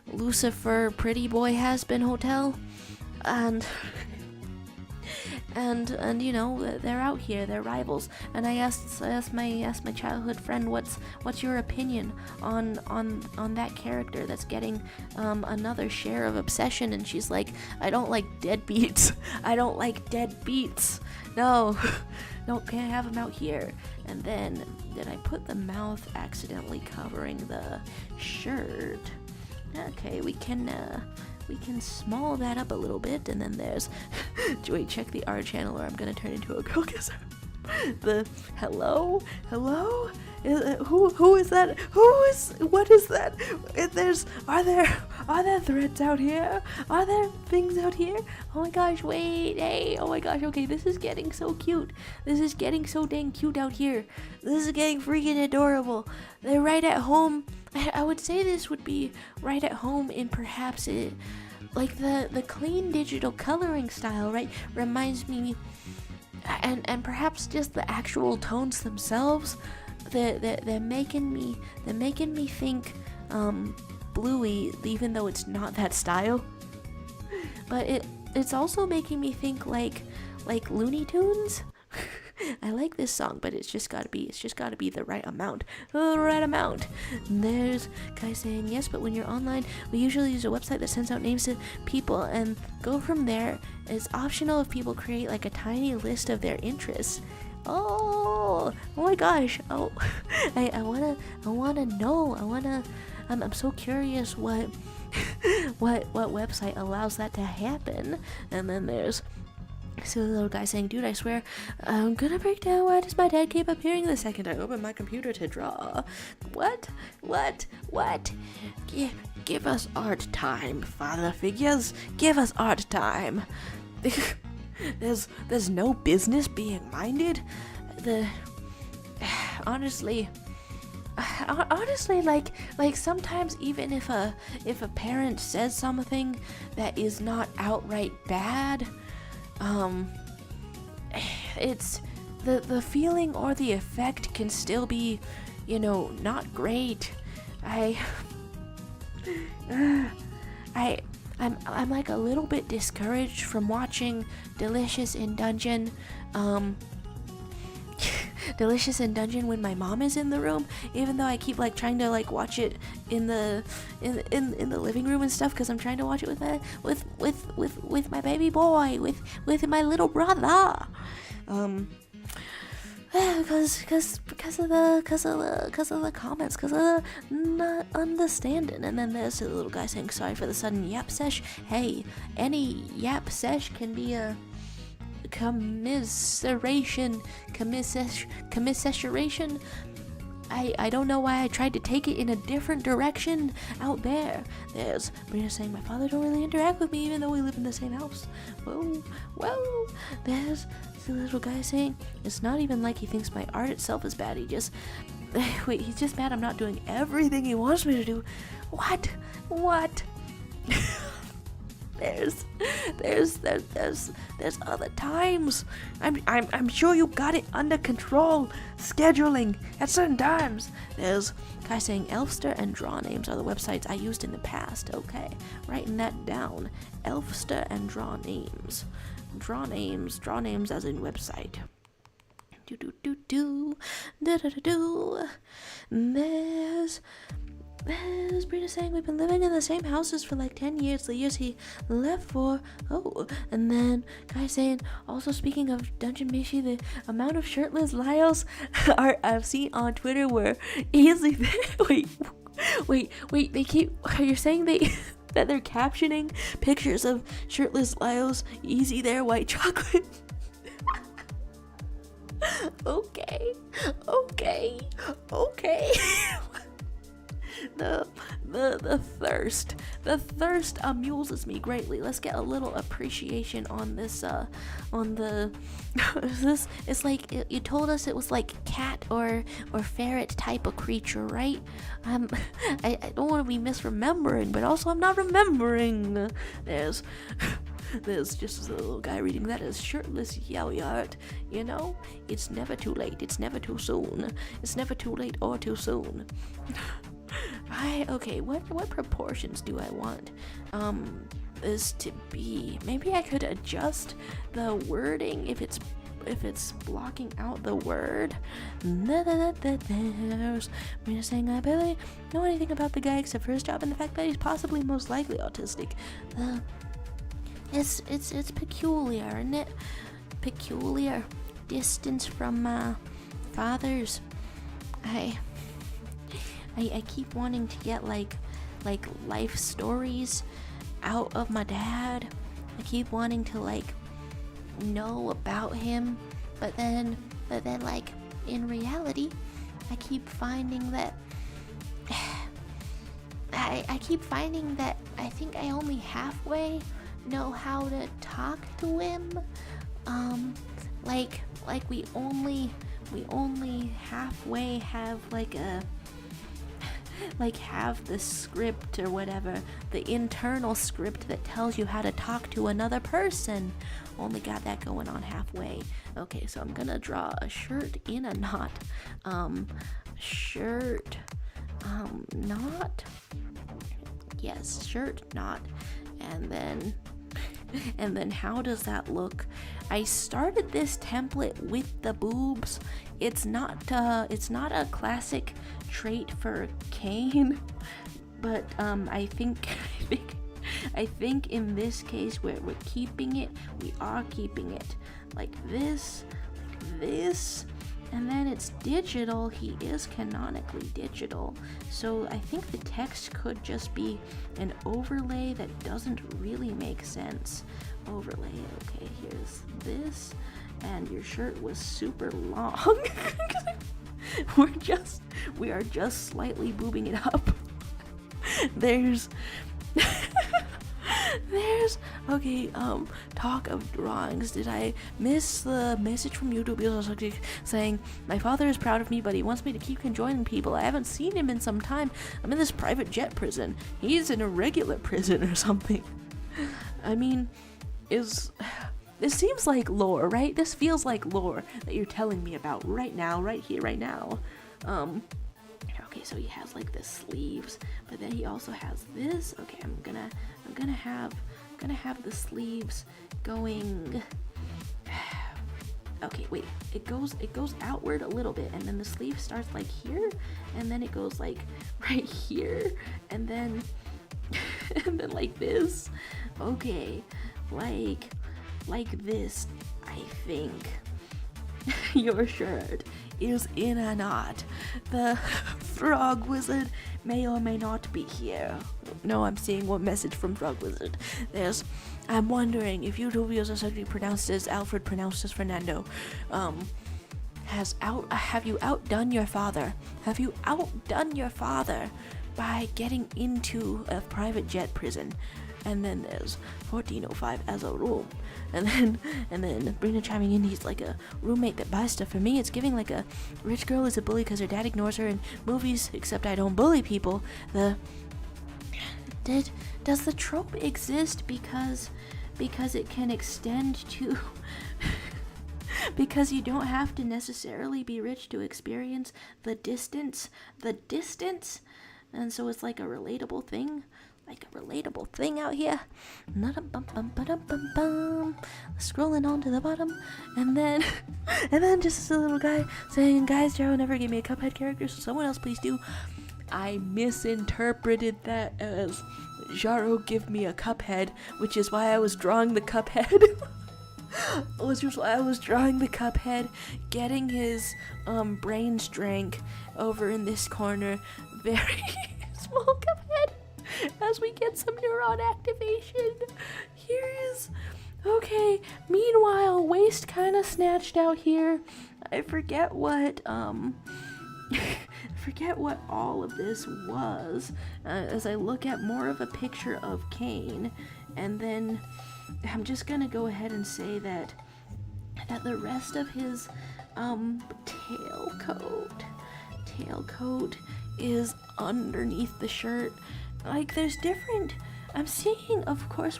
Lucifer Pretty Boy Has Been Hotel, and you know, they're out here, they're rivals. And I asked my childhood friend, what's your opinion on that character that's getting another share of obsession? And she's like, I don't like deadbeats. No, can't have them out here. And then did I put the mouth accidentally covering the shirt? Okay, we can small that up a little bit, and then there's wait, check the R channel or I'm gonna turn into a girl kisser. The hello, who is that? What is that? Are there threads out here? Are there things out here? Oh my gosh, wait, hey, oh my gosh, okay, this is getting so cute. This is getting so dang cute out here. This is getting freaking adorable. They're right at home. I would say this would be right at home in perhaps like the clean digital coloring style, right? Reminds me, and perhaps just the actual tones themselves. They're making me think Bluey, even though it's not that style. But it's also making me think like Looney Tunes. I like this song, but it's just gotta be the right amount. And there's guys saying yes, but when you're online, we usually use a website that sends out names to people and go from there. It's optional if people create like a tiny list of their interests. Oh my gosh. Oh, I wanna know. I'm so curious what website allows that to happen. And then there's so the little guy saying, dude, I swear, I'm gonna break down. Why does my dad keep appearing the second I open my computer to draw? What? Give us art time, father figures. Give us art time. There's no business being minded. Honestly, like sometimes even if a parent says something that is not outright bad, it's the feeling or the effect can still be, you know, not great. I'm like a little bit discouraged from watching Delicious in Dungeon when my mom is in the room, even though I keep like trying to like watch it in the living room and stuff, because I'm trying to watch it with my baby boy, with my little brother, because of the comments, because of the not understanding. And then there's a little guy saying, sorry for the sudden yap sesh. Hey, any yap sesh can be a commiseration. I don't know why I tried to take it in a different direction out there. There's Brina saying, my father don't really interact with me even though we live in the same house. Well, there's the little guy saying, it's not even like he thinks my art itself is bad. He's just mad I'm not doing everything he wants me to do. What? There's other times. I'm sure you got it under control. Scheduling at certain times. There's guy saying Elfster and Draw Names are the websites I used in the past. Okay, writing that down. Elfster and Draw Names. Draw names as in website. Do do do do do do do do. There's Brina saying we've been living in the same houses for like 10 years, the years he left for. Oh, and then guy saying, also speaking of Dungeon Mishi, the amount of shirtless Lyles I've seen on Twitter were easily wait, they keep, you're saying that they're captioning pictures of shirtless Lyles, easy there, white chocolate. Okay. The thirst amuses me greatly. Let's get a little appreciation on this this. It's like you told us it was like cat or ferret type of creature, right? I don't want to be misremembering, but also I'm not remembering. There's just a little guy reading that as shirtless Yellyart. You know, it's never too late. It's never too soon. It's never too late or too soon. Okay, what proportions do I want this to be? Maybe I could adjust the wording if it's blocking out the word. There's Marina saying I barely know anything about the guy except for his job and the fact that he's possibly most likely autistic. It's peculiar, isn't it? Peculiar distance from fathers. I keep wanting to get like life stories out of my dad. I keep wanting to like know about him, but then like in reality, I keep finding that I keep finding that I think I only halfway know how to talk to him. Like we only halfway have have the script or whatever, the internal script that tells you how to talk to another person. Only got that going on halfway. Okay, so I'm gonna draw a shirt in a knot. Shirt, knot. Yes, shirt, knot. And then how does that look? I started this template with the boobs. It's not a classic trait for caine, but I think in this case we're keeping it. We are keeping it like this, and then it's digital. He is canonically digital, so I think the text could just be an overlay that doesn't really make sense. Overlay, okay, here's this, and your shirt was super long. We are just slightly boobing it up. There's okay, talk of drawings. Did I miss the message from YouTube saying my father is proud of me, but he wants me to keep joining people? I haven't seen him in some time. I'm in this private jet prison. He's in a regular prison or something. I mean, this seems like lore, right? This feels like lore that you're telling me about right now, right here, right now. Okay, so he has like the sleeves, but then he also has this. Okay, I'm gonna have the sleeves going. Okay, wait. It goes outward a little bit, and then the sleeve starts like here, and then it goes like right here, and then like this. Okay, like this. I think your shirt is in a knot. The frog wizard may or may not be here. No, I'm seeing one message from frog wizard. I'm wondering if YouTube videos are suddenly pronounced as Alfred, pronounced as Fernando. Have you outdone your father? Have you outdone your father by getting into a private jet prison? And then there's 1405 as a room. And then Brina chiming in, he's like a roommate that buys stuff for me. It's giving like a rich girl is a bully because her dad ignores her in movies, except I don't bully people. Does the trope exist because it can extend to because you don't have to necessarily be rich to experience the distance and so it's like a relatable thing. Out here. Scrolling on to the bottom, and then just a little guy saying, "Guys, Jaro never gave me a Cuphead character, so someone else please do." I misinterpreted that as Jaro give me a Cuphead, which is why I was drawing the Cuphead. Getting his brains drank over in this corner. Very small Cuphead. As we get some neuron activation. Okay, meanwhile, waste kind of snatched out here. I forget what all of this was, as I look at more of a picture of Caine, and then I'm just gonna go ahead and say that the rest of his tailcoat is underneath the shirt. Like, there's different, we're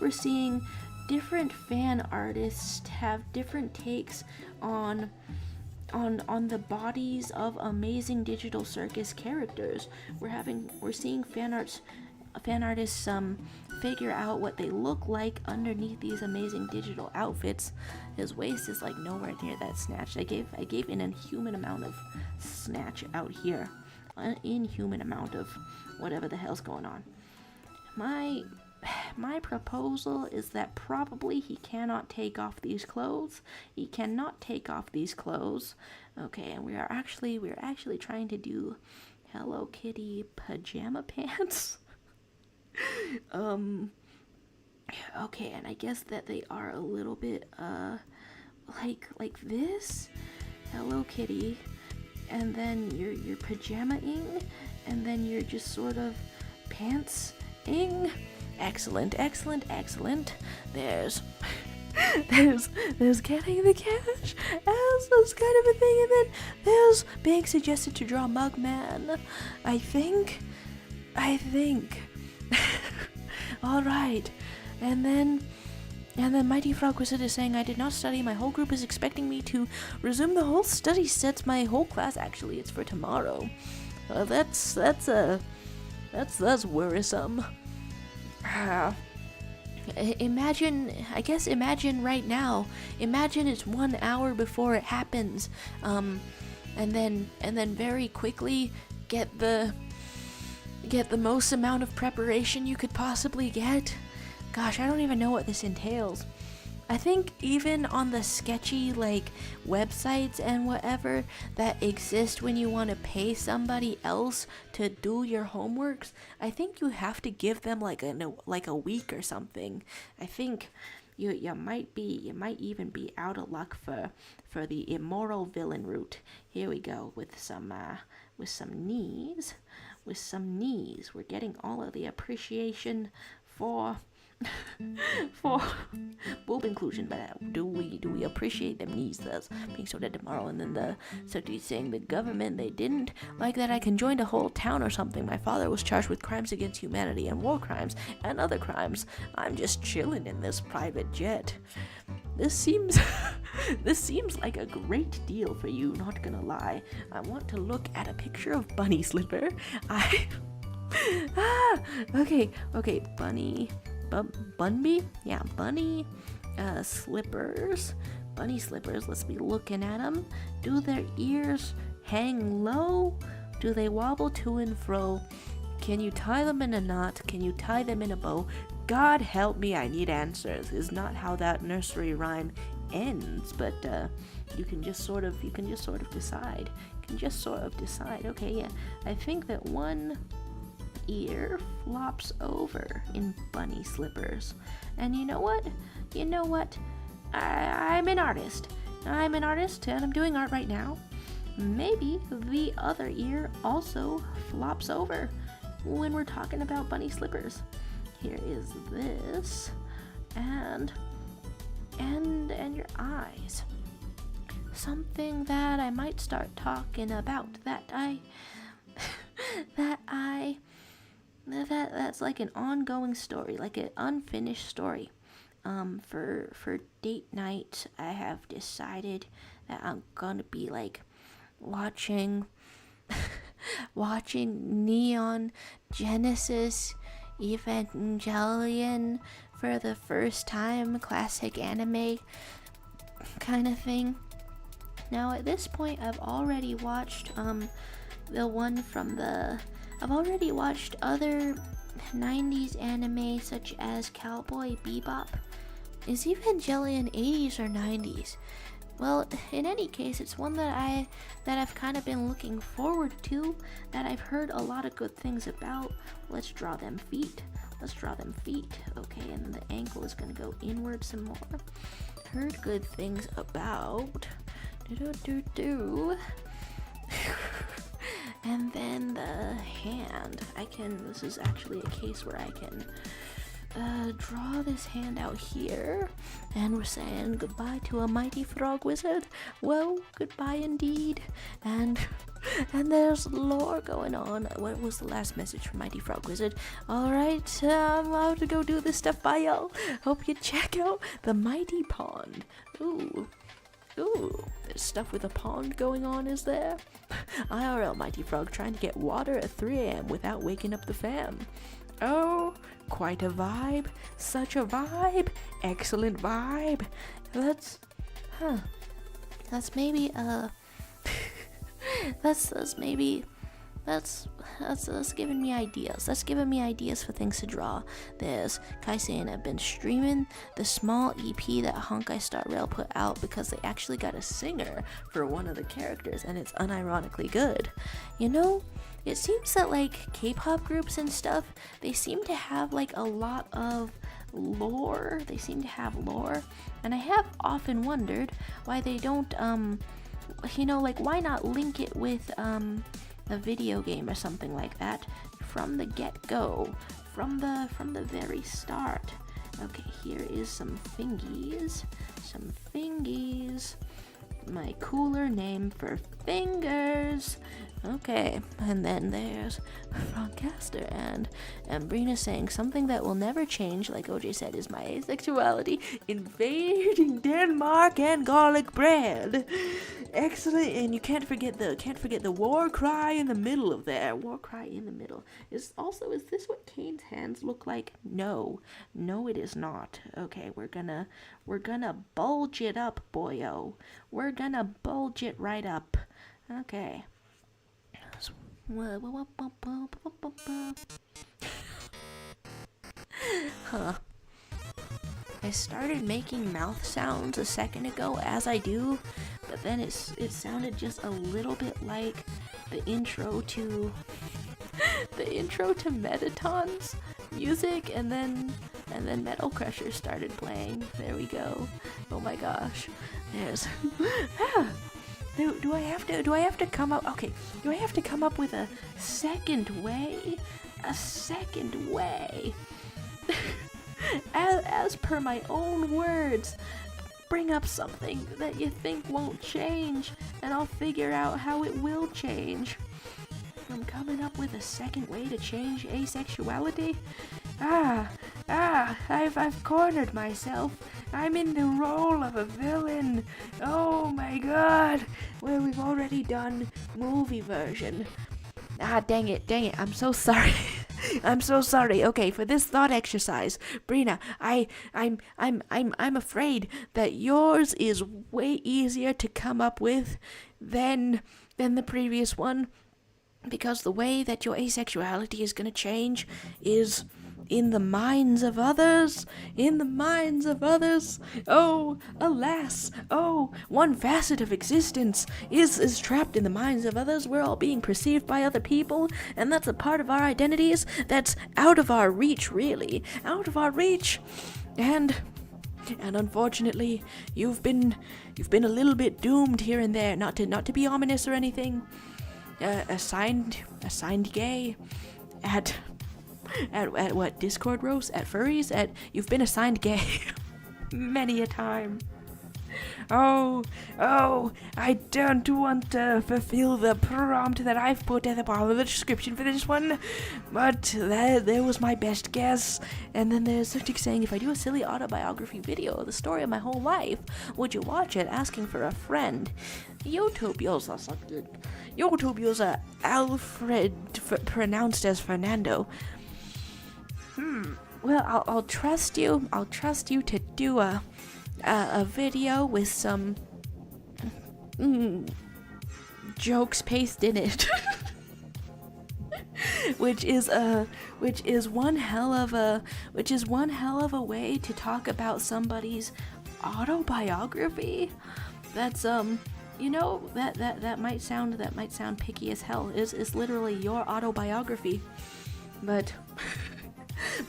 seeing different fan artists have different takes on the bodies of amazing digital circus characters. We're seeing fan artists figure out what they look like underneath these amazing digital outfits. His waist is like nowhere near that snatch. I gave an inhuman amount of snatch out here. An inhuman amount of whatever the hell's going on. My proposal is that probably he cannot take off these clothes. Okay, and we're actually trying to do Hello Kitty pajama pants. Okay, and I guess that they are a little bit like this. Hello Kitty, and then your pajama-ing, and then you're just sort of pants-ing. Excellent. There's getting the cash as this kind of a thing, and then there's being suggested to draw Mugman. I think. All right, and then Mighty Frog Wizard is saying, "I did not study. My whole group is expecting me to resume the whole study sets. My whole class, actually, it's for tomorrow. That's worrisome." Imagine right now. Imagine it's 1 hour before it happens, and then very quickly get the most amount of preparation you could possibly get. Gosh, I don't even know what this entails. I think even on the sketchy websites and whatever that exist when you want to pay somebody else to do your homeworks, I think you have to give them like a week or something. I think you might even be out of luck for the immoral villain route. Here we go with some knees. We're getting all of the appreciation for boob inclusion, but do we appreciate them knees thus being so dead tomorrow? And then the secretary saying the government, they didn't like that I conjoined a whole town or something. My father was charged with crimes against humanity and war crimes and other crimes. I'm just chilling in this private jet. This seems like a great deal for you, not gonna lie. I want to look at a picture of Bunny Slipper. Okay, Bunny slippers. Bunny slippers, let's be looking at them. Do their ears hang low? Do they wobble to and fro? Can you tie them in a knot? Can you tie them in a bow? God help me, I need answers. Is not how that nursery rhyme ends, but you can just sort of decide. Okay, yeah. I think that one ear flops over in bunny slippers. And you know what? I'm an artist, and I'm doing art right now. Maybe the other ear also flops over when we're talking about bunny slippers. Here is this, and your eyes. Something that I might start talking about that's like an ongoing story, like an unfinished story. For date night, I have decided that I'm gonna be watching watching Neon Genesis Evangelion for the first time, classic anime kind of thing. Now at this point I've already watched the one from I've already watched other 90s anime such as Cowboy Bebop. Is Evangelion 80s or 90s? Well, in any case, it's one that I've kind of been looking forward to, that I've heard a lot of good things about. Let's draw them feet. Okay, and the ankle is gonna go inward some more. Heard good things about. And then the hand. This is actually a case where I can draw this hand out here, and we're saying goodbye to a mighty frog wizard. Well, goodbye indeed. And there's lore going on. What was the last message from Mighty Frog Wizard? Alright, I'm out to go do this stuff. Bye, y'all. Hope you check out the Mighty Pond. Ooh, there's stuff with a pond going on, is there? IRL Mighty Frog trying to get water at 3 a.m. without waking up the fam. Oh, quite a vibe. Such a vibe. Excellent vibe. That's maybe that's giving me ideas. That's giving me ideas for things to draw. There's Kaisen. I've been streaming the small EP that Honkai Star Rail put out because they actually got a singer for one of the characters, and it's unironically good. You know, it seems that like K-pop groups and stuff, they seem to have like a lot of lore. And I have often wondered why they don't why not link it with a video game or something like that from the get-go, from the very start. Okay, here is some fingies. My cooler name for fingers. Okay, and then there's Frogcaster and Brina saying something that will never change, like OJ said, is my asexuality. Invading Denmark and garlic bread. Excellent, and you can't forget the war cry in the middle of there. War cry in the middle. Is this what Caine's hands look like? No, it is not. Okay, we're gonna bulge it up, boyo. We're gonna bulge it right up. Okay. Huh. I started making mouth sounds a second ago, as I do, but then it sounded just a little bit like the intro to Mettaton's music, and then Metal Crusher started playing. There we go. Oh my gosh. There's Do I have to come up? Okay. Do I have to come up with a second way? As per my own words, bring up something that you think won't change, and I'll figure out how it will change. I'm coming up with a second way to change asexuality. I've cornered myself. I'm in the role of a villain. Oh my god. Well, we've already done movie version. Dang it. I'm so sorry. Okay, for this thought exercise, Brina, I'm afraid that yours is way easier to come up with than the previous one, because the way that your asexuality is going to change is in the minds of others. Oh, alas. Oh, one facet of existence is trapped in the minds of others. We're all being perceived by other people, and that's a part of our identities that's out of our reach, really. Out of our reach. And unfortunately, you've been a little bit doomed here and there, not to be ominous or anything. Assigned gay at what, Discord roast, at furries, you've been assigned gay many a time. Oh, I don't want to fulfill the prompt that I've put at the bottom of the description for this one, but there was my best guess. And then there's Sutik saying, if I do a silly autobiography video, the story of my whole life, would you watch it? Asking for a friend. YouTube user something. YouTube user Alfred, pronounced as Fernando. Well, I'll trust you. I'll trust you to do a video with some jokes pasted in it. which is one hell of a way to talk about somebody's autobiography. That's that might sound picky as hell. Is literally your autobiography. But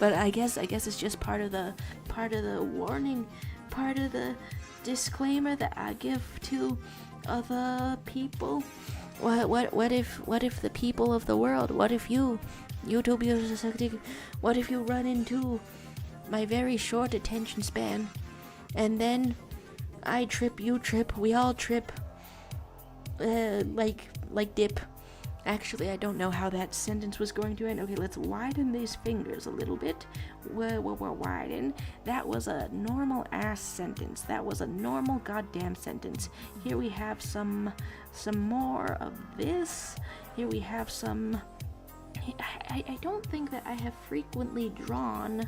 I guess it's just part of the warning, part of the disclaimer that I give to other people. What if the people of the world, what if you, YouTube users, what if you run into my very short attention span, and then I trip, you trip, we all trip, like dip. Actually, I don't know how that sentence was going to end. Okay, let's widen these fingers a little bit. We're widen. That was a normal ass sentence. That was a normal goddamn sentence. Here we have some more of this. Here we have some... I don't think that I have frequently drawn...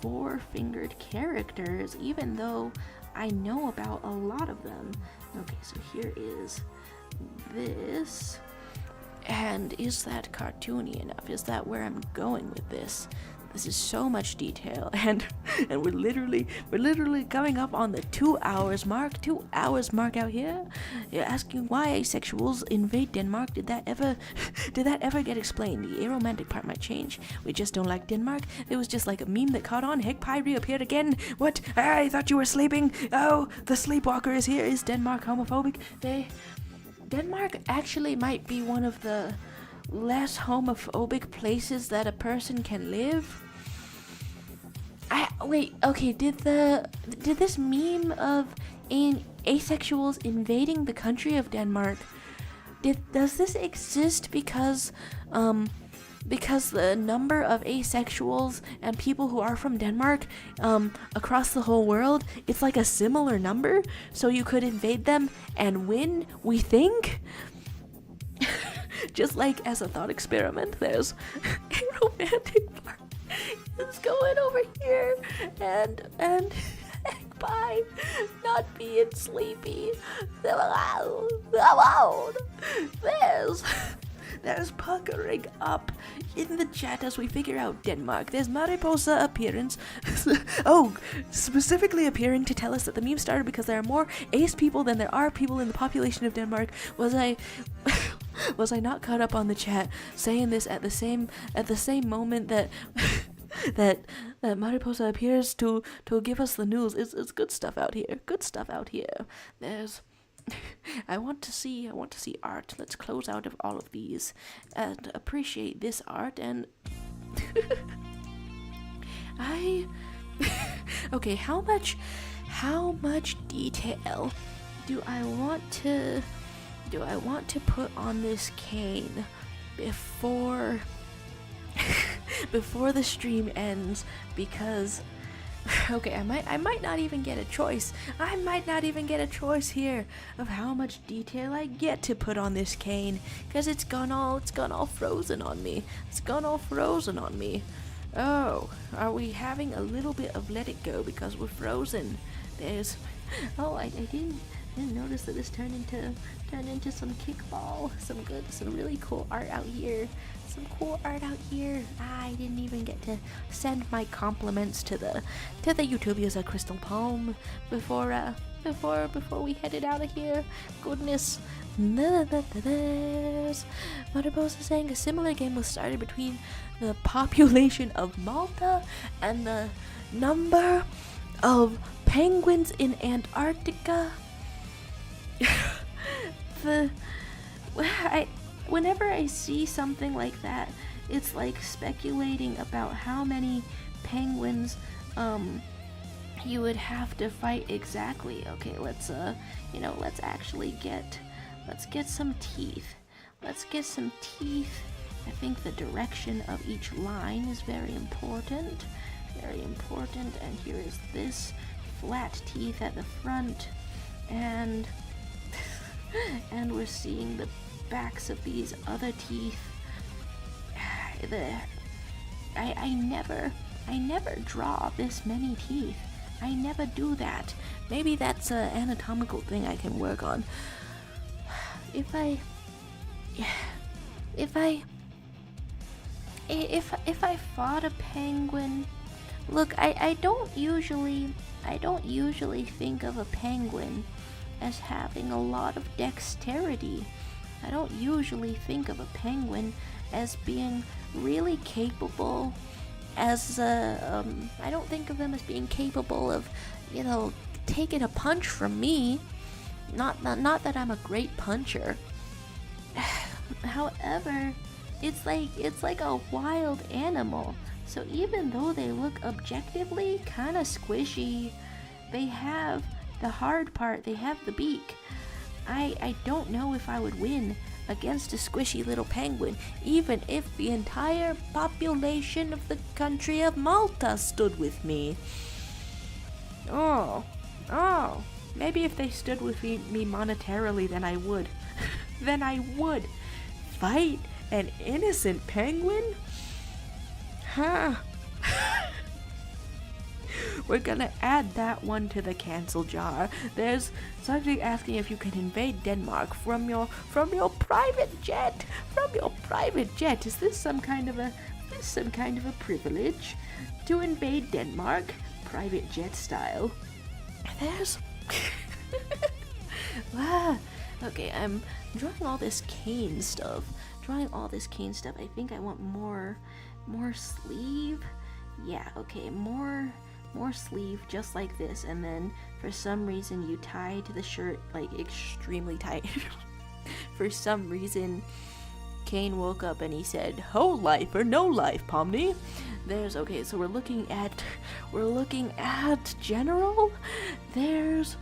four-fingered characters, even though I know about a lot of them. Okay, so here is this. And is that cartoony enough? Is that where I'm going with this? This is so much detail, and we're literally coming up on the 2 hours mark. 2 hours mark out here. You're asking why asexuals invade Denmark. Did that ever get explained? The aromantic part might change. We just don't like Denmark. It was just like a meme that caught on. Heck, Pie reappeared again. What? I thought you were sleeping. Oh, the sleepwalker is here. Is Denmark homophobic? Denmark actually might be one of the less homophobic places that a person can live. Did this meme of asexuals invading the country of Denmark, does this exist because the number of asexuals and people who are from Denmark across the whole world, it's like a similar number, so you could invade them and win, we think? Just like as a thought experiment, there's a romantic part is going over here, and by not being sleepy. There's puckering up in the chat as we figure out Denmark. There's Mariposa appearance. Specifically appearing to tell us that the meme started because there are more ace people than there are people in the population of Denmark. Was I not caught up on the chat saying this at the same moment that that Mariposa appears to give us the news? It's good stuff out here. Good stuff out here. There's I want to see art. Let's close out of all of these and appreciate this art. And okay, how much detail do I want to put on this caine before the stream ends? Because okay, I might not even get a choice. I might not even get a choice here of how much detail I get to put on this caine, because it's gone all frozen on me. It's gone all frozen on me. Oh, are we having a little bit of let it go because we're frozen? There's I didn't notice that this turned into some kickball, some really cool art out here. Some cool art out here. I didn't even get to send my compliments to the YouTube user Crystal Palm before we headed out of here. Goodness. Motherboss is saying a similar game was started between the population of Malta and the number of penguins in Antarctica. Whenever I see something like that, it's like speculating about how many penguins you would have to fight exactly. Okay, let's get some teeth. Let's get some teeth. I think the direction of each line is very important. Very important. And here is this flat teeth at the front. And and we're seeing the backs of these other teeth. I never draw this many teeth. I never do that. Maybe that's an anatomical thing I can work on. If I fought a penguin, look, I don't usually think of a penguin as having a lot of dexterity. I don't usually think of a penguin as being really capable I don't think of them as being capable of, taking a punch from me. Not that I'm a great puncher. However, it's like a wild animal. So even though they look objectively kind of squishy, they have the hard part, they have the beak. I don't know if I would win against a squishy little penguin, even if the entire population of the country of Malta stood with me. Oh, maybe if they stood with me monetarily, then I would. Then I would fight an innocent penguin? Huh. We're gonna add that one to the cancel jar. There's something asking if you can invade Denmark from your private jet. From your private jet. Is this some kind of a privilege to invade Denmark, private jet style? There's okay, I'm drawing all this caine stuff. I think I want more sleeve. Yeah, okay, more sleeve, just like this, and then for some reason you tie to the shirt like extremely tight. For some reason Caine woke up and he said, "Whole life or no life, Pomni." Okay, so we're looking at general. There's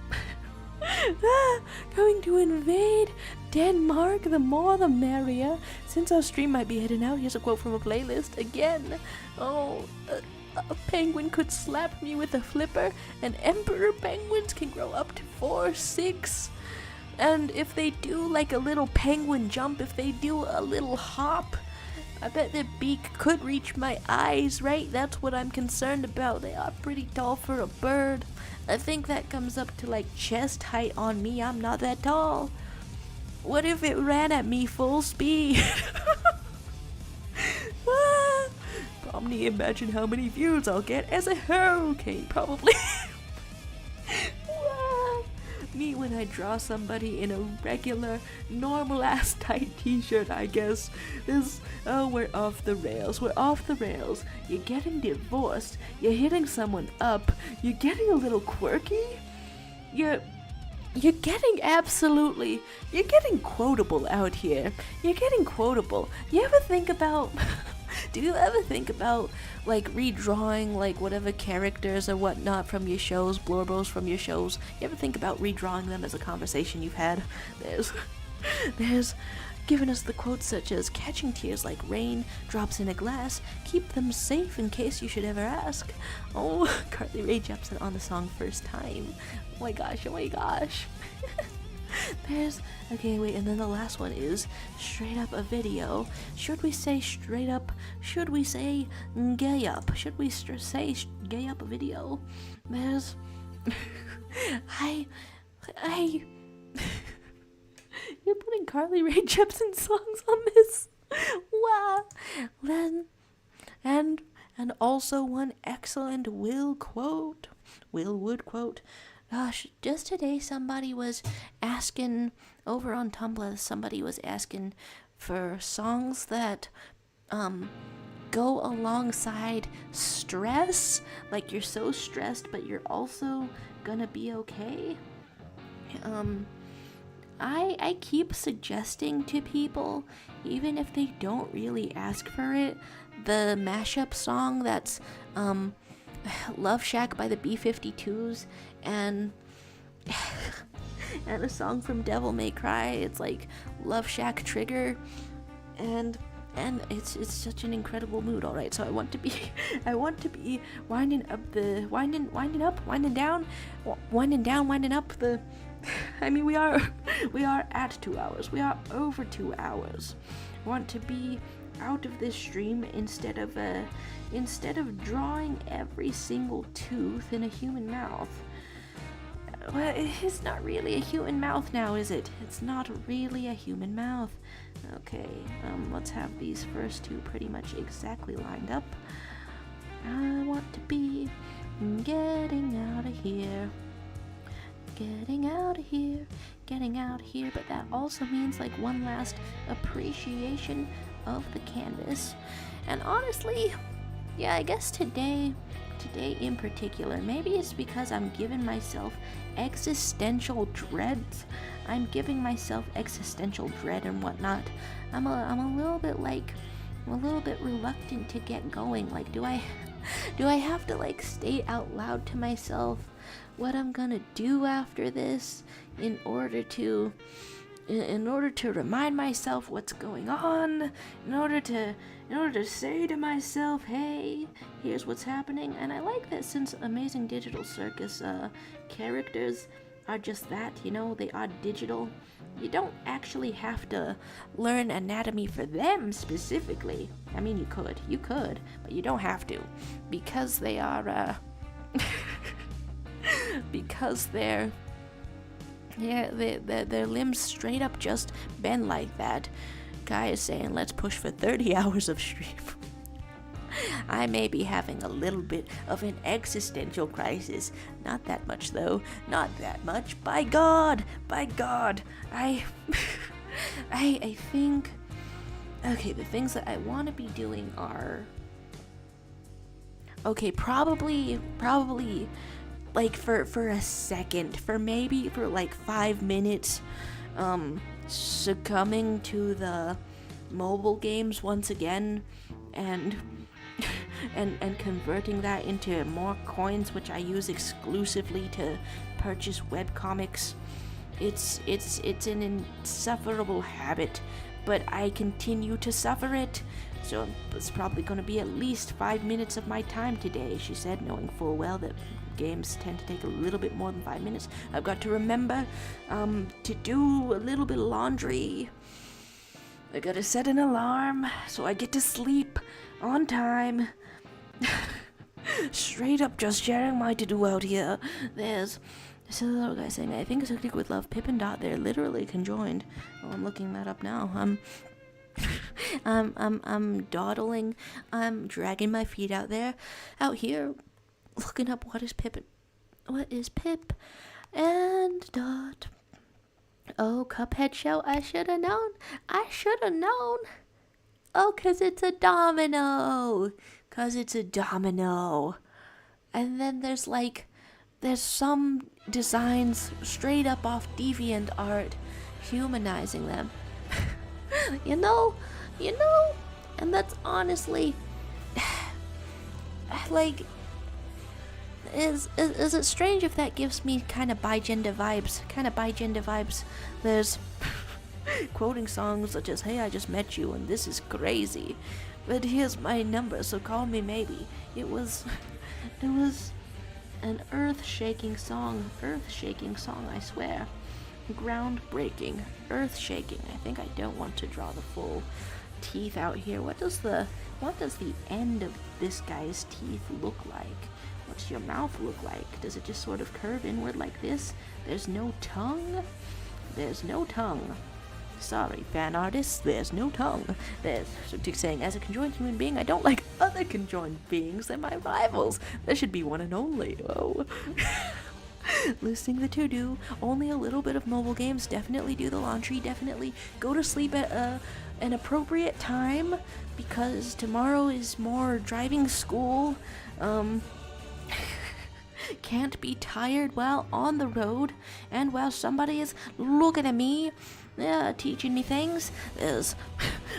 going to invade Denmark, the more the merrier. Since our stream might be heading out, here's a quote from a playlist again. A penguin could slap me with a flipper, and emperor penguins can grow up to 4'6". And if they do like a little penguin jump, if they do a little hop, I bet their beak could reach my eyes, right? That's what I'm concerned about. They are pretty tall for a bird. I think that comes up to like chest height on me. I'm not that tall. What if it ran at me full speed? Omni, imagine how many views I'll get as a hurricane, probably. Me when I draw somebody in a regular, normal-ass tight t-shirt, I guess. We're off the rails. You're getting divorced. You're hitting someone up. You're getting a little quirky. You're getting quotable out here. You're getting quotable. Do you ever think about like redrawing like whatever characters or whatnot from your shows, blorbos from your shows? You ever think about redrawing them as a conversation you've had? There's giving us the quotes such as catching tears like rain drops in a glass, keep them safe in case you should ever ask. Oh, Carly Rae Jepsen on the song First Time. Oh my gosh. And then the last one is straight up a video. Should we say straight up? Should we say gay up? Should we say gay up a video? There's You're putting Carly Rae Jepsen songs on this? Wow. Then and also one excellent Will Wood quote. Gosh, just today somebody was asking over on Tumblr, somebody was asking for songs that go alongside stress, like you're so stressed but you're also gonna be okay. I keep suggesting to people, even if they don't really ask for it, the mashup song that's Love Shack by the B-52s, and and a song from Devil May Cry. It's like Love Shack Trigger, and it's such an incredible mood. All right, so I want to be winding up the winding down the. I mean, we are at 2 hours. We are over 2 hours. I want to be out of this stream instead of drawing every single tooth in a human mouth. Well, it's not really a human mouth now, is it? It's not really a human mouth. Okay, let's have these first two pretty much exactly lined up. I want to be getting out of here. Getting out of here, but that also means like one last appreciation of the canvas. And honestly, yeah, I guess today in particular, maybe it's because I'm giving myself existential dread. I'm giving myself existential dread and whatnot. I'm a little bit reluctant to get going. Like, do I have to like state out loud to myself what I'm gonna do after this in order to remind myself what's going on, in order to say to myself, hey, here's what's happening. And I like that since Amazing Digital Circus characters are just that, you know, they are digital. You don't actually have to learn anatomy for them specifically. I mean, you could, but you don't have to, because they are because their limbs straight up just bend like that. Guy is saying, let's push for 30 hours of stream. I may be having a little bit of an existential crisis. Not that much, though. Not that much. By God. I think... Okay, the things that I want to be doing are... Okay, probably... Like, for a second. For like 5 minutes. Succumbing to the mobile games once again. And converting that into more coins, which I use exclusively to purchase webcomics. It's an insufferable habit, but I continue to suffer it. So it's probably going to be at least 5 minutes of my time today, she said, knowing full well that games tend to take a little bit more than 5 minutes. I've got to remember to do a little bit of laundry. I gotta set an alarm so I get to sleep on time. Straight up just sharing my to-do out here. There's a little guy saying, I think it's a click with love. Pip and Dot, they're literally conjoined. Oh, I'm looking that up now. I'm dawdling. I'm dragging my feet out here, looking up what is Pip and Dot. Oh, Cuphead show, I should have known. Oh, 'cause it's a domino. And then there's some designs straight up off DeviantArt humanizing them. you know, and that's honestly, like, is it strange if that gives me kind of bi-gender vibes? There's quoting songs such as, hey, I just met you and this is crazy, but here's my number, so call me maybe. It was an earth-shaking song, I swear. Groundbreaking, earth-shaking. I think I don't want to draw the full teeth out here. What does the end of this guy's teeth look like? What's your mouth look like? Does it just sort of curve inward like this? There's no tongue? Sorry, fan artists, there's no tongue. There's saying, as a conjoined human being, I don't like other conjoined beings. They're my rivals. There should be one and only. Oh. Listing the to-do, only a little bit of mobile games, definitely do the laundry, definitely go to sleep at an appropriate time, because tomorrow is more driving school. Can't be tired while on the road, and while somebody is looking at me. teaching me things. There's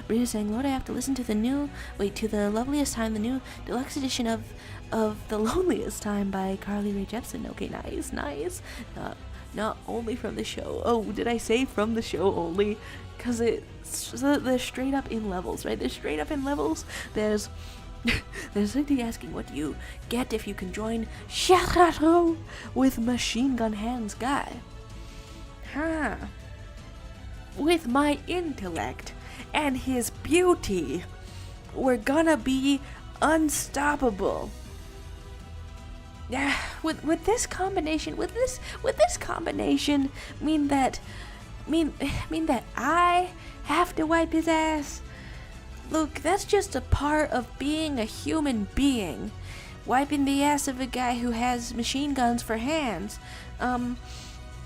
Bria's saying, Lord, I have to listen to the Loveliest Time, the new deluxe edition of The Loneliest Time by Carly Rae Jepsen. Okay, nice. Not only from the show. Oh, did I say from the show only? Because they're straight up in levels, right? They're straight up in levels. There's somebody asking, what do you get if you can join Chateau with Machine Gun Hands Guy? With my intellect and his beauty, we're gonna be unstoppable. Yeah, with this combination mean that I have to wipe his ass. Look, that's just a part of being a human being. Wiping the ass of a guy who has machine guns for hands.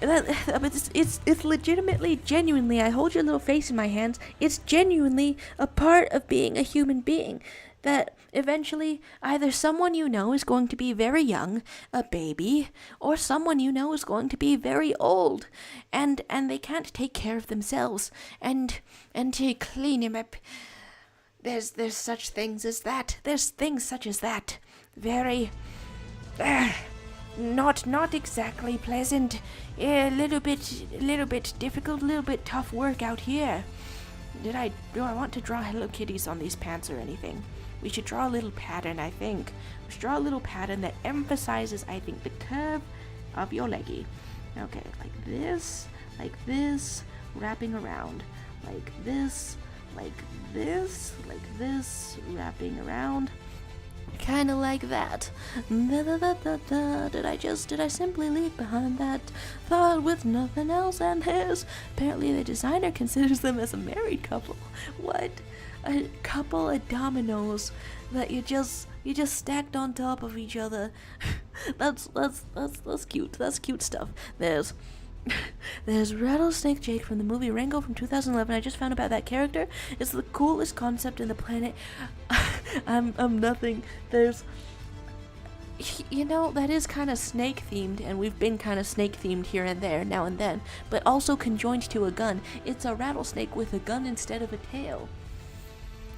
It's legitimately, genuinely, I hold your little face in my hands, it's genuinely a part of being a human being. That eventually either someone you know is going to be very young, a baby, or someone you know is going to be very old, and they can't take care of themselves, and to clean him up. There's such things as that. There's things such as that. Very, not exactly pleasant. A little bit difficult, a little bit tough work out here. Do I want to draw Hello Kitties on these pants or anything? We should draw a little pattern, I think. We should draw a little pattern that emphasizes, I think, the curve of your leggy. Okay, like this, wrapping around. Like this, wrapping around. Kinda like that. Did I simply leave behind that thought with nothing else? And apparently the designer considers them as a married couple. What? A couple of dominoes that you just stacked on top of each other. That's cute. That's cute stuff. There's Rattlesnake Jake from the movie Rango from 2011. I just found about that character. It's the coolest concept in the planet. I'm nothing. There's, that is kind of snake themed, and we've been kind of snake themed here and there, now and then, but also conjoined to a gun. It's a rattlesnake with a gun instead of a tail.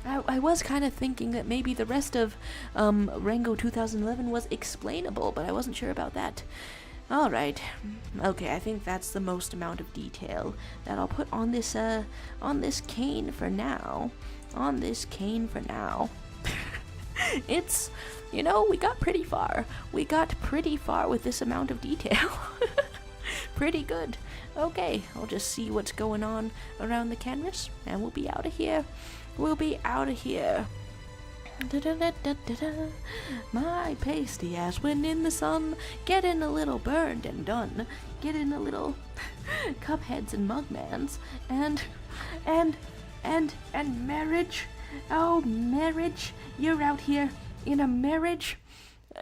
I was kind of thinking that maybe the rest of Rango 2011 was explainable, but I wasn't sure about that. Alright, okay, I think that's the most amount of detail that I'll put on this caine for now. It's, we got pretty far. We got pretty far with this amount of detail. Pretty good. Okay, I'll just see what's going on around the canvas, and we'll be out of here. My pasty ass went in the sun, getting a little burned and done, getting a little cupheads and mugmans, and marriage. Oh, marriage, you're out here in a marriage.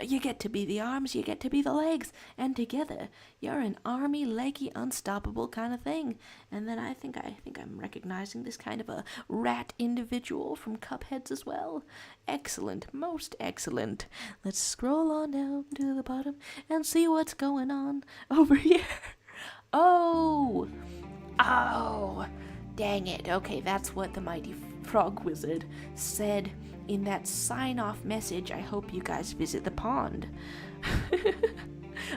You get to be the arms, you get to be the legs, and together you're an army, leggy, unstoppable kind of thing. And then I think I'm recognizing this kind of a rat individual from Cupheads as well. Excellent, most excellent. Let's scroll on down to the bottom and see what's going on over here. Oh, dang it. Okay, that's what the mighty frog wizard said in that sign-off message. I hope you guys visit the pond.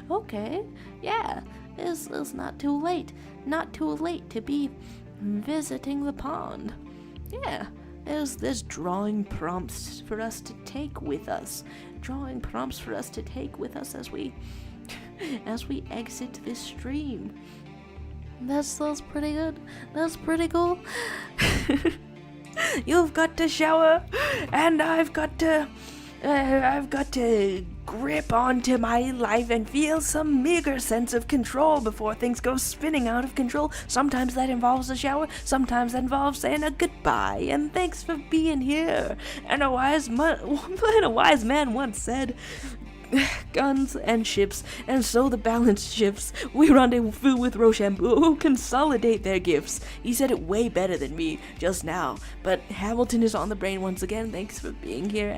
Okay, yeah, it's not too late. Not too late to be visiting the pond. Yeah, there's drawing prompts for us to take with us. As we exit this stream. That's pretty good. That's pretty cool. You've got to shower, and I've got to grip onto my life and feel some meager sense of control before things go spinning out of control. Sometimes that involves a shower, sometimes that involves saying a goodbye, and thanks for being here. And a wise man once said, guns and ships, and so the balance shifts. We rendezvous with Rochambeau, who consolidate their gifts. He said it way better than me just now, but Hamilton is on the brain once again. Thanks for being here.